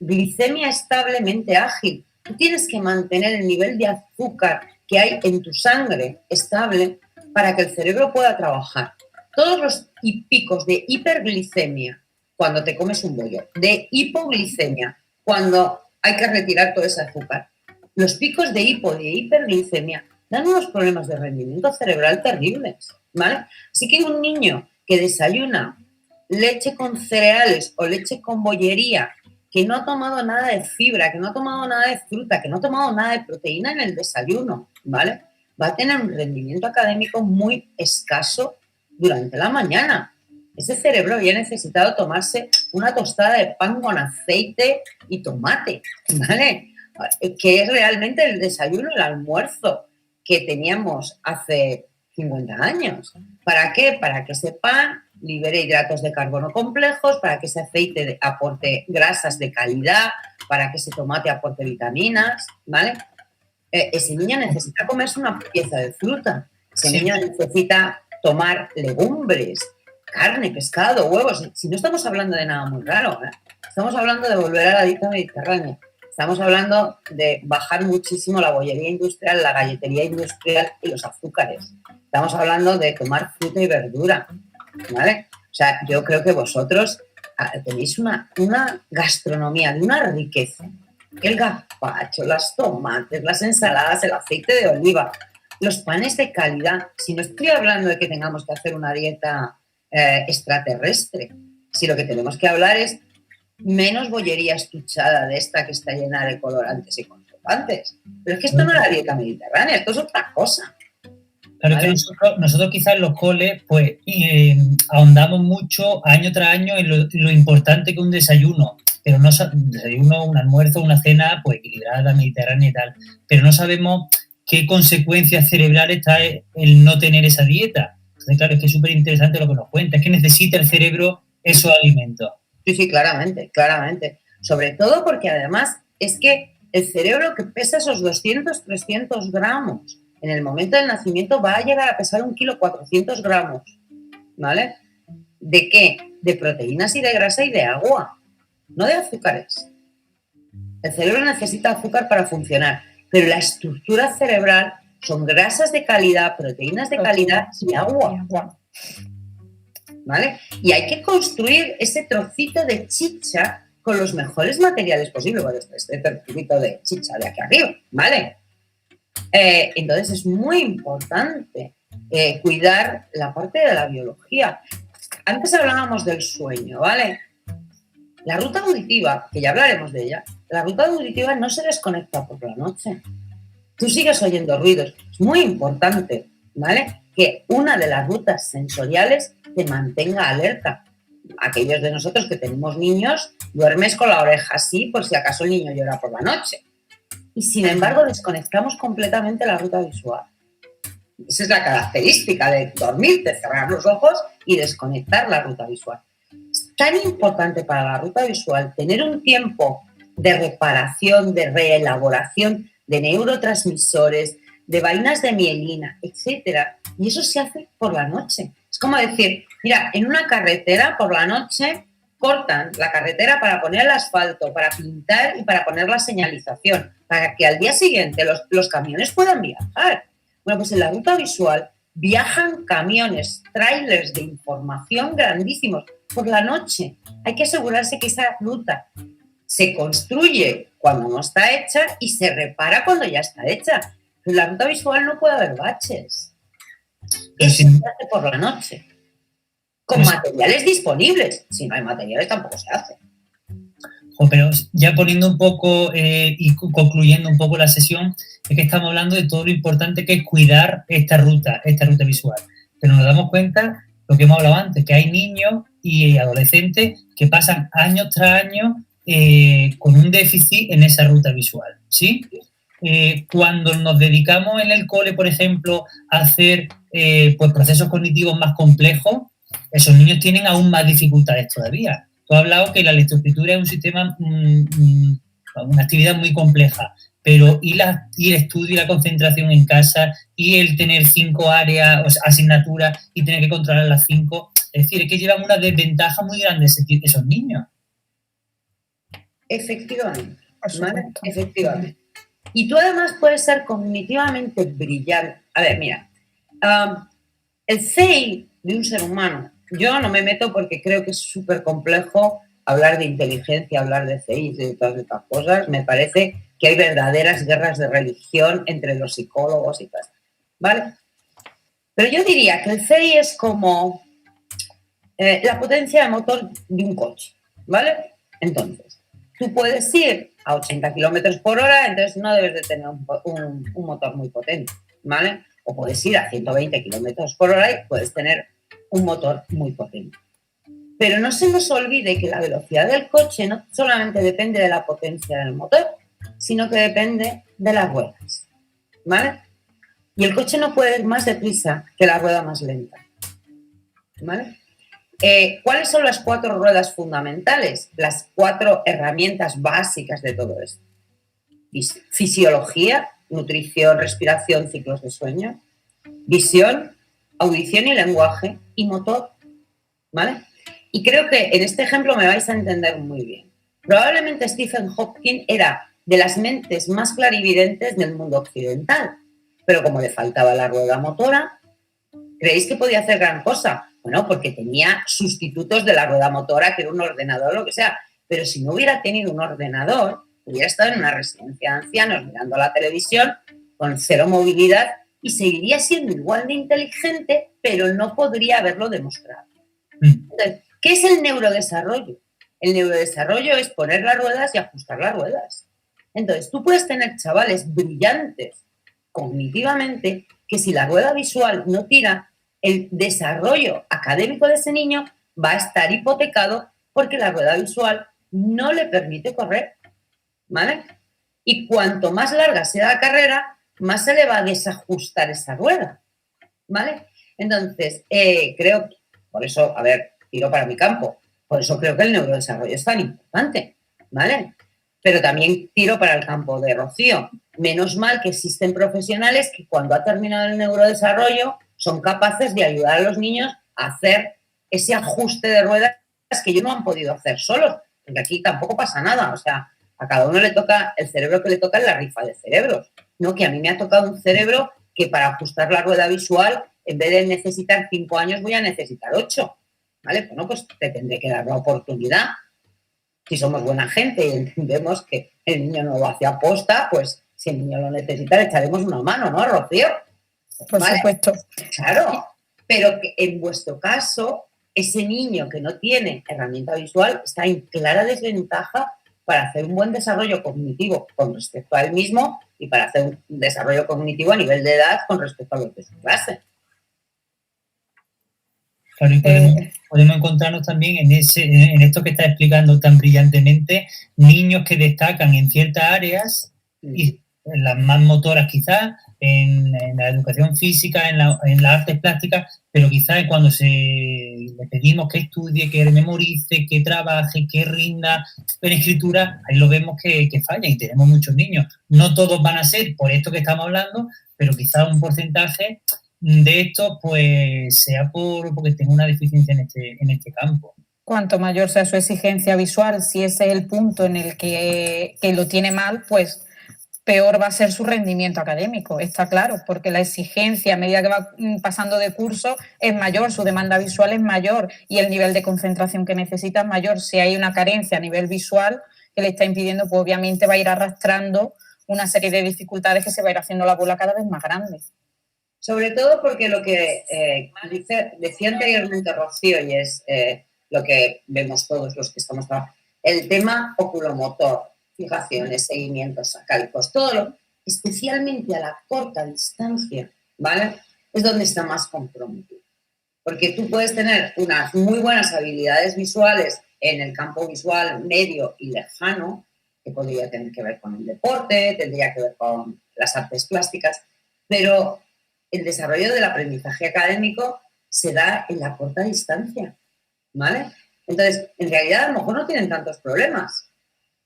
glicemia establemente ágil. Tú tienes que mantener el nivel de azúcar que hay en tu sangre estable para que el cerebro pueda trabajar. Todos los picos de hiperglicemia cuando te comes un bollo, de hipoglicemia, cuando hay que retirar todo ese azúcar. Los picos de hipo y de hiperglicemia dan unos problemas de rendimiento cerebral terribles, ¿vale? Así que un niño que desayuna leche con cereales o leche con bollería, que no ha tomado nada de fibra, que no ha tomado nada de fruta, que no ha tomado nada de proteína en el desayuno, ¿vale?, va a tener un rendimiento académico muy escaso durante la mañana. Ese cerebro había necesitado tomarse una tostada de pan con aceite y tomate, ¿vale? Que es realmente el desayuno, el almuerzo que teníamos hace 50 años. ¿Para qué? Para que ese pan libere hidratos de carbono complejos, para que ese aceite aporte grasas de calidad, para que ese tomate aporte vitaminas, ¿vale? Ese niño necesita comerse una pieza de fruta, ese niño necesita tomar legumbres, carne, pescado, huevos. Si no estamos hablando de nada muy raro, ¿eh? Estamos hablando de volver a la dieta mediterránea. Estamos hablando de bajar muchísimo la bollería industrial, la galletería industrial y los azúcares. Estamos hablando de tomar fruta y verdura, ¿vale? O sea, yo creo que vosotros tenéis una gastronomía de una riqueza. El gazpacho, las tomates, las ensaladas, el aceite de oliva, los panes de calidad. Si no estoy hablando de que tengamos que hacer una dieta extraterrestre, si lo que tenemos que hablar es menos bollería estuchada de esta que está llena de colorantes y conservantes. Pero es que esto no es la dieta mediterránea, esto es otra cosa. Claro, ¿vale? Que nosotros quizás en los coles pues ahondamos mucho año tras año en lo importante que un desayuno, pero no un desayuno, un almuerzo, una cena pues equilibrada, mediterránea y tal, pero no sabemos qué consecuencias cerebrales trae el no tener esa dieta. Entonces, claro, es que es súper interesante lo que nos cuenta, es que necesita el cerebro esos alimentos. Sí, claramente, claramente. Sobre todo porque además es que el cerebro que pesa esos 200, 300 gramos, en el momento del nacimiento va a llegar a pesar 1 kilo 400 gramos, ¿vale? ¿De qué? De proteínas y de grasa y de agua, no de azúcares. El cerebro necesita azúcar para funcionar, pero la estructura cerebral son grasas de calidad, proteínas de calidad y agua, ¿vale? Y hay que construir ese trocito de chicha con los mejores materiales posibles. Bueno, este trocito de chicha de aquí arriba, ¿vale? Entonces es muy importante cuidar la parte de la biología. Antes hablábamos del sueño, ¿vale? La ruta auditiva, que ya hablaremos de ella, la ruta auditiva no se desconecta por la noche. Tú sigues oyendo ruidos. Es muy importante, ¿vale?, que una de las rutas sensoriales te mantenga alerta. Aquellos de nosotros que tenemos niños, duermes con la oreja así por si acaso el niño llora por la noche. Y sin embargo, desconectamos completamente la ruta visual. Esa es la característica de dormir, de cerrar los ojos y desconectar la ruta visual. Es tan importante para la ruta visual tener un tiempo de reparación, de reelaboración de neurotransmisores, de vainas de mielina, etcétera. Y eso se hace por la noche. Es como decir, mira, en una carretera por la noche cortan la carretera para poner el asfalto, para pintar y para poner la señalización, para que al día siguiente los camiones puedan viajar. Bueno, pues en la ruta visual viajan camiones, trailers de información grandísimos por la noche. Hay que asegurarse que esa ruta se construye cuando no está hecha y se repara cuando ya está hecha. En la ruta visual no puede haber baches. Eso se hace por la noche. Con materiales disponibles. Si no hay materiales tampoco se hace. Pero ya poniendo un poco y concluyendo un poco la sesión, es que estamos hablando de todo lo importante que es cuidar esta ruta visual. Pero nos damos cuenta, lo que hemos hablado antes, que hay niños y adolescentes que pasan años tras años con un déficit en esa ruta visual, ¿sí? Cuando nos dedicamos en el cole, por ejemplo, a hacer pues procesos cognitivos más complejos, esos niños tienen aún más dificultades todavía. Tú has hablado que la lectoescritura es un sistema, una actividad muy compleja, pero y el estudio y la concentración en casa y el tener 5 áreas, o sea, asignaturas y tener que controlar las 5, es decir, es que llevan una desventaja muy grande esos niños. Efectivamente, ¿vale? Efectivamente. Y tú además puedes ser cognitivamente brillante. A ver, mira, el CI de un ser humano, yo no me meto porque creo que es súper complejo hablar de inteligencia, hablar de CI y de todas estas cosas. Me parece que hay verdaderas guerras de religión entre los psicólogos y tal, ¿vale? Pero yo diría que el CI es como la potencia de motor de un coche, ¿vale? Entonces, tú puedes ir a 80 kilómetros por hora, entonces no debes de tener un motor muy potente, ¿vale? O puedes ir a 120 kilómetros por hora y puedes tener un motor muy potente. Pero no se nos olvide que la velocidad del coche no solamente depende de la potencia del motor, sino que depende de las ruedas, ¿vale? Y el coche no puede ir más deprisa que la rueda más lenta, ¿vale? ¿Cuáles son las 4 ruedas fundamentales? Las 4 herramientas básicas de todo esto. Fisiología, nutrición, respiración, ciclos de sueño, visión, audición y lenguaje y motor, ¿vale? Y creo que en este ejemplo me vais a entender muy bien. Probablemente Stephen Hawking era de las mentes más clarividentes del mundo occidental, pero como le faltaba la rueda motora, ¿creéis que podía hacer gran cosa? Bueno, porque tenía sustitutos de la rueda motora, que era un ordenador o lo que sea. Pero si no hubiera tenido un ordenador, hubiera estado en una residencia de ancianos mirando la televisión con 0 movilidad y seguiría siendo igual de inteligente, pero no podría haberlo demostrado. Entonces, ¿qué es el neurodesarrollo? El neurodesarrollo es poner las ruedas y ajustar las ruedas. Entonces, tú puedes tener chavales brillantes cognitivamente que si la rueda visual no tira, el desarrollo académico de ese niño va a estar hipotecado porque la rueda visual no le permite correr, ¿vale? Y cuanto más larga sea la carrera, más se le va a desajustar esa rueda, ¿vale? Entonces, creo, por eso, a ver, tiro para mi campo, por eso creo que el neurodesarrollo es tan importante, ¿vale? Pero también tiro para el campo de Rocío. Menos mal que existen profesionales que cuando ha terminado el neurodesarrollo son capaces de ayudar a los niños a hacer ese ajuste de ruedas que ellos no han podido hacer solos, porque aquí tampoco pasa nada, o sea, a cada uno le toca el cerebro que le toca en la rifa de cerebros, no que a mí me ha tocado un cerebro que para ajustar la rueda visual, en vez de necesitar 5 años, voy a necesitar 8, ¿vale? Bueno, pues te tendré que dar la oportunidad. Si somos buena gente y entendemos que el niño no lo hace aposta, pues si el niño lo necesita, le echaremos una mano, ¿no, Rocío? Por supuesto. Claro, pero que en vuestro caso, ese niño que no tiene herramienta visual está en clara desventaja para hacer un buen desarrollo cognitivo con respecto a él mismo y para hacer un desarrollo cognitivo a nivel de edad con respecto a los de su clase. Claro, y podemos encontrarnos también en esto que está explicando tan brillantemente, niños que destacan en ciertas áreas, y en las más motoras quizás, en la educación física, en las artes plásticas, pero quizás cuando le pedimos que estudie, que memorice, que trabaje, que rinda en escritura, ahí lo vemos que falla y tenemos muchos niños. No todos van a ser por esto que estamos hablando, pero quizás un porcentaje de esto pues sea porque tenga una deficiencia en este campo. Cuanto mayor sea su exigencia visual, si ese es el punto en el que lo tiene mal, pues peor va a ser su rendimiento académico, está claro, porque la exigencia a medida que va pasando de curso es mayor, su demanda visual es mayor y el nivel de concentración que necesita es mayor. Si hay una carencia a nivel visual que le está impidiendo, pues obviamente va a ir arrastrando una serie de dificultades que se va a ir haciendo la bola cada vez más grande. Sobre todo porque lo que decía anteriormente Rocío, y es lo que vemos todos los que estamos trabajando, el tema oculomotor, fijaciones, seguimientos sacálicos, todo especialmente a la corta distancia, ¿vale? Es donde está más comprometido. Porque tú puedes tener unas muy buenas habilidades visuales en el campo visual medio y lejano, que podría tener que ver con el deporte, tendría que ver con las artes plásticas, pero el desarrollo del aprendizaje académico se da en la corta distancia, ¿vale? Entonces, en realidad, a lo mejor no tienen tantos problemas.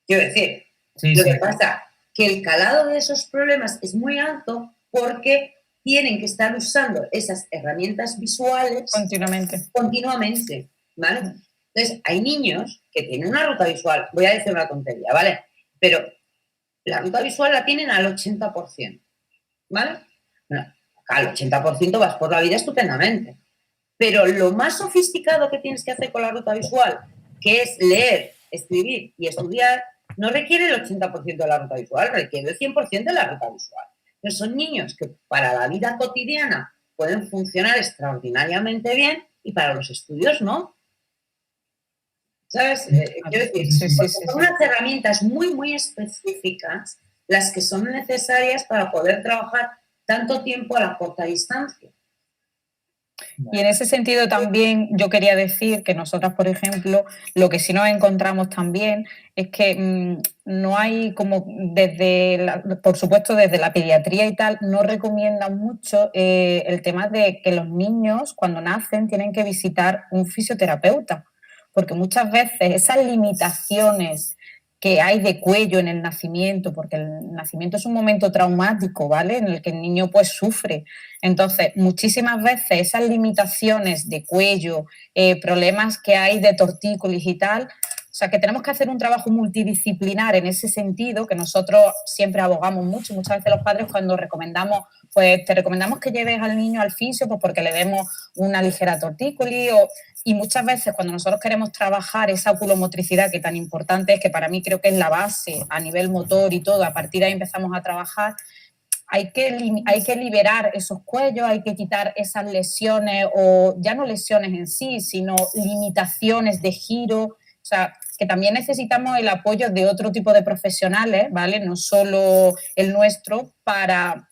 Quiero decir, lo que pasa que el calado de esos problemas es muy alto porque tienen que estar usando esas herramientas visuales continuamente, ¿vale? Entonces, hay niños que tienen una ruta visual, voy a decir una tontería, ¿vale? Pero la ruta visual la tienen al 80%, ¿vale? Bueno, al 80% vas por la vida estupendamente. Pero lo más sofisticado que tienes que hacer con la ruta visual, que es leer, escribir y estudiar, no requiere el 80% de la ruta visual, requiere el 100% de la ruta visual. Entonces son niños que para la vida cotidiana pueden funcionar extraordinariamente bien y para los estudios no. ¿Sabes? Quiero decir, son unas herramientas muy, muy específicas las que son necesarias para poder trabajar tanto tiempo a la corta distancia. Y en ese sentido también yo quería decir que nosotras, por ejemplo, lo que sí nos encontramos también es que no hay como por supuesto desde la pediatría y tal, no recomiendan mucho el tema de que los niños cuando nacen tienen que visitar un fisioterapeuta, porque muchas veces esas limitaciones que hay de cuello en el nacimiento, porque el nacimiento es un momento traumático, ¿vale? En el que el niño pues sufre. Entonces, muchísimas veces esas limitaciones de cuello, problemas que hay de tortícolis y tal, o sea, que tenemos que hacer un trabajo multidisciplinar en ese sentido, que nosotros siempre abogamos mucho. Muchas veces los padres cuando recomendamos, pues te recomendamos que lleves al niño al fisio pues porque le demos una ligera tortícolis y muchas veces cuando nosotros queremos trabajar esa oculomotricidad que tan importante es, que para mí creo que es la base a nivel motor y todo, a partir de ahí empezamos a trabajar, hay que liberar esos cuellos, hay que quitar esas lesiones o ya no lesiones en sí, sino limitaciones de giro, o sea, que también necesitamos el apoyo de otro tipo de profesionales, ¿vale? No solo el nuestro, para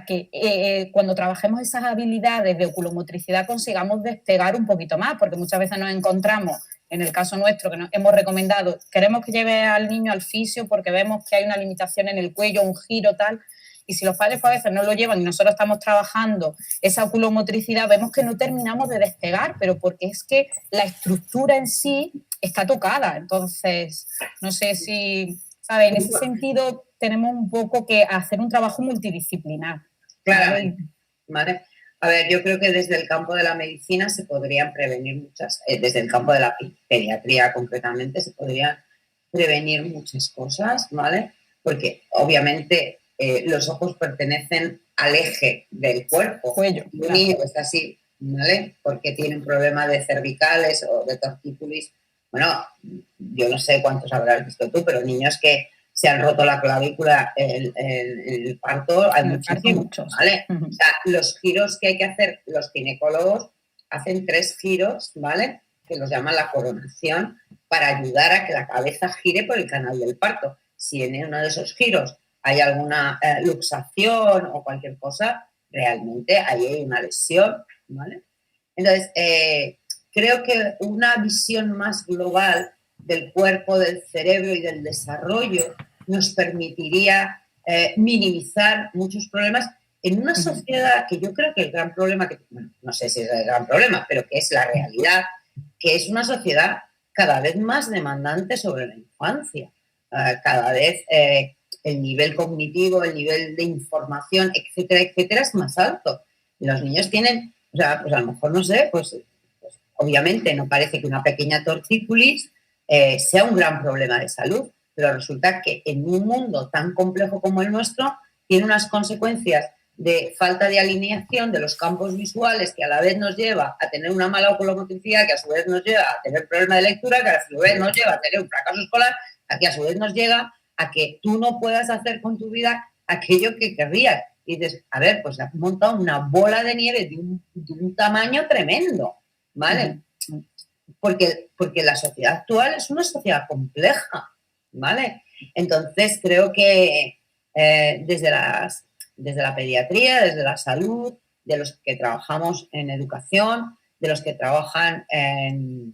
que cuando trabajemos esas habilidades de oculomotricidad consigamos despegar un poquito más, porque muchas veces nos encontramos, en el caso nuestro, que nos hemos recomendado, queremos que lleve al niño al fisio porque vemos que hay una limitación en el cuello, un giro, tal, y si los padres pues, a veces no lo llevan y nosotros estamos trabajando esa oculomotricidad, vemos que no terminamos de despegar, pero porque es que la estructura en sí está tocada. Entonces, no sé si, ¿sabes? En ese sentido tenemos un poco que hacer un trabajo multidisciplinar. Claro, ¿vale? A ver, yo creo que desde el campo de la medicina se podrían prevenir muchas, desde el campo de la pediatría concretamente, se podrían prevenir muchas cosas, ¿vale? Porque obviamente los ojos pertenecen al eje del cuerpo. Cuello, y un niño que está así, ¿vale? Porque tiene un problema de cervicales o de tortícolis. Bueno, yo no sé cuántos habrás visto tú, pero niños que se han roto la clavícula en el parto, hay muchos, ¿vale? O sea, los giros que hay que hacer, los ginecólogos hacen 3 giros, ¿vale? Que los llaman la coronación, para ayudar a que la cabeza gire por el canal del parto. Si en uno de esos giros hay alguna luxación o cualquier cosa, realmente ahí hay una lesión, ¿vale? Entonces, creo que una visión más global del cuerpo, del cerebro y del desarrollo nos permitiría minimizar muchos problemas en una sociedad que yo creo que el gran problema, bueno, no sé si es el gran problema, pero que es la realidad, que es una sociedad cada vez más demandante sobre la infancia. Cada vez el nivel cognitivo, el nivel de información, etcétera, etcétera, es más alto. Los niños tienen, o sea, pues a lo mejor, no sé, pues obviamente no parece que una pequeña tortícolis sea un gran problema de salud, pero resulta que en un mundo tan complejo como el nuestro tiene unas consecuencias de falta de alineación de los campos visuales, que a la vez nos lleva a tener una mala oculomotricidad, que a su vez nos lleva a tener problemas de lectura, que a su vez nos lleva a tener un fracaso escolar, que a su vez nos llega a que tú no puedas hacer con tu vida aquello que querrías. Y dices, a ver, pues has montado una bola de nieve de un tamaño tremendo, ¿vale? Porque la sociedad actual es una sociedad compleja, ¿vale? Entonces creo que desde la pediatría, desde la salud, de los que trabajamos en educación, de los que trabajan en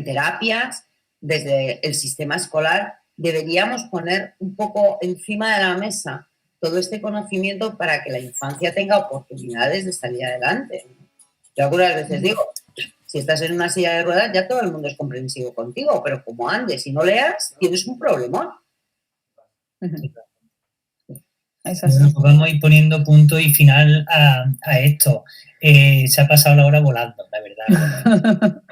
terapias, desde el sistema escolar, deberíamos poner un poco encima de la mesa todo este conocimiento para que la infancia tenga oportunidades de salir adelante. Yo algunas veces digo, si estás en una silla de ruedas ya todo el mundo es comprensivo contigo, pero como andes y no leas, tienes un problema. Bueno, pues vamos a ir poniendo punto y final a esto. Se ha pasado la hora volando, la verdad.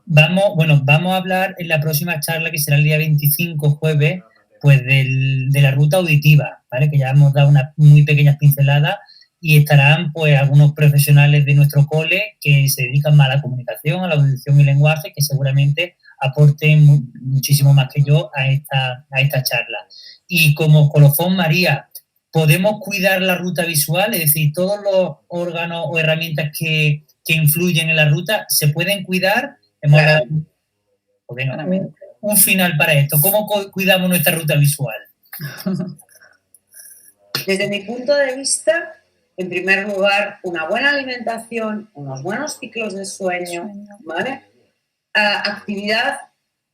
Vamos a hablar en la próxima charla, que será el día 25, jueves, pues de la ruta auditiva, ¿vale? Que ya hemos dado unas muy pequeñas pinceladas y estarán pues algunos profesionales de nuestro cole que se dedican más a la comunicación, a la audición y lenguaje, que seguramente aporten muchísimo más que yo a esta charla. Y como colofón, María, ¿podemos cuidar la ruta visual? Es decir, todos los órganos o herramientas que influyen en la ruta, ¿se pueden cuidar? Claro. Pues venga, un final para esto. ¿Cómo cuidamos nuestra ruta visual? Desde mi punto de vista, en primer lugar, una buena alimentación, unos buenos ciclos de sueño, ¿vale? Actividad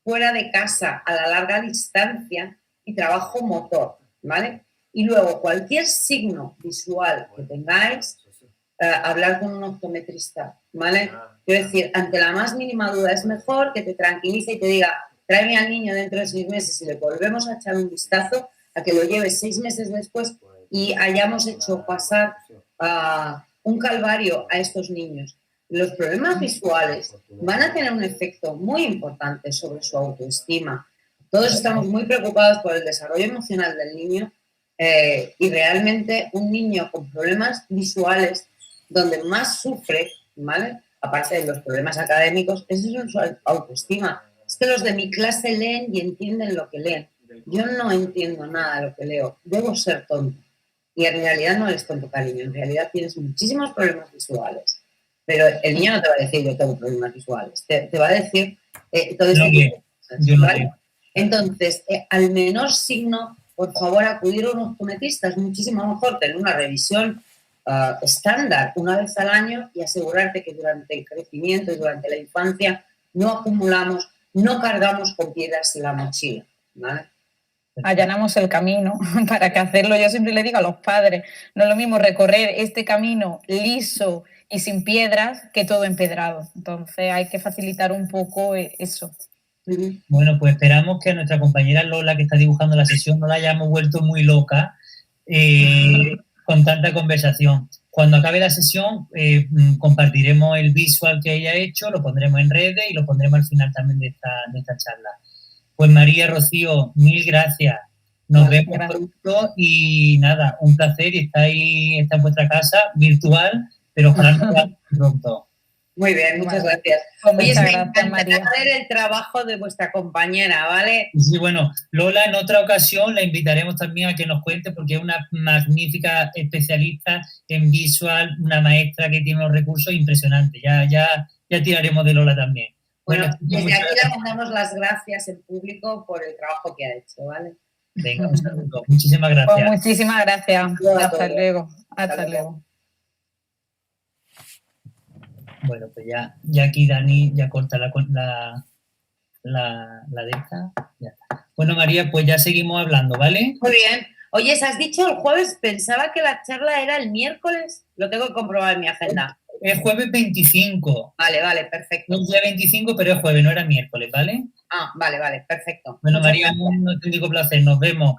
fuera de casa a la larga distancia y trabajo motor, ¿vale? Y luego, cualquier signo visual que tengáis, hablar con un optometrista, ¿vale? Quiero decir, ante la más mínima duda es mejor que te tranquilice y te diga, tráeme al niño dentro de 6 meses y le volvemos a echar un vistazo, a que lo lleves 6 meses después y hayamos hecho pasar un calvario a estos niños. Los problemas visuales van a tener un efecto muy importante sobre su autoestima. Todos estamos muy preocupados por el desarrollo emocional del niño y realmente un niño con problemas visuales, donde más sufre, ¿vale? Aparte de los problemas académicos, es su autoestima. Es que los de mi clase leen y entienden lo que leen. Yo no entiendo nada de lo que leo. Debo ser tonto. Y en realidad no eres tonto, cariño. En realidad tienes muchísimos problemas visuales. Pero el niño no te va a decir yo tengo problemas visuales. Te va a decir todo este tipo de cosas, ¿vale? Entonces, al menor signo, por favor, acudir a un optometrista. Es muchísimo mejor tener una revisión estándar una vez al año y asegurarte que durante el crecimiento y durante la infancia no acumulamos, no cargamos con piedras en la mochila, ¿vale? Allanamos el camino para que hacerlo. Yo siempre le digo a los padres, no es lo mismo recorrer este camino liso y sin piedras que todo empedrado. Entonces hay que facilitar un poco eso. Bueno, pues esperamos que a nuestra compañera Lola, que está dibujando la sesión, no la hayamos vuelto muy loca con tanta conversación. Cuando acabe la sesión, compartiremos el visual que ella ha hecho, lo pondremos en redes y lo pondremos al final también de esta charla. Pues María, Rocío, mil gracias. Nos vemos pronto y nada, un placer. Está en vuestra casa virtual, pero ojalá nos veamos pronto. Muy bien, muchas gracias. Pues Oye, muchas me gracias, encantará María. ver el trabajo de vuestra compañera, ¿vale? Sí, bueno, Lola en otra ocasión la invitaremos también a que nos cuente porque es una magnífica especialista en visual, una maestra que tiene unos recursos impresionantes. Ya tiraremos de Lola también. Bueno, desde muchas aquí gracias. le mandamos las gracias en público por el trabajo que ha hecho, ¿vale? Venga, un saludo. Muchísimas Pues gracias. muchísimas gracias. Luego a Hasta todos. luego. Hasta Hasta luego. luego. Bueno, pues ya aquí Dani ya corta la de esta. Ya está. Bueno, María, pues ya seguimos hablando, ¿vale? Muy bien. Oye, ¿has dicho el jueves? Pensaba que la charla era el miércoles. Lo tengo que comprobar en mi agenda. Es jueves 25. Vale, perfecto. No es día 25, pero es jueves, no era miércoles, ¿vale? Ah, vale, perfecto. Bueno, Muchas María, gracias. un auténtico placer. Nos vemos.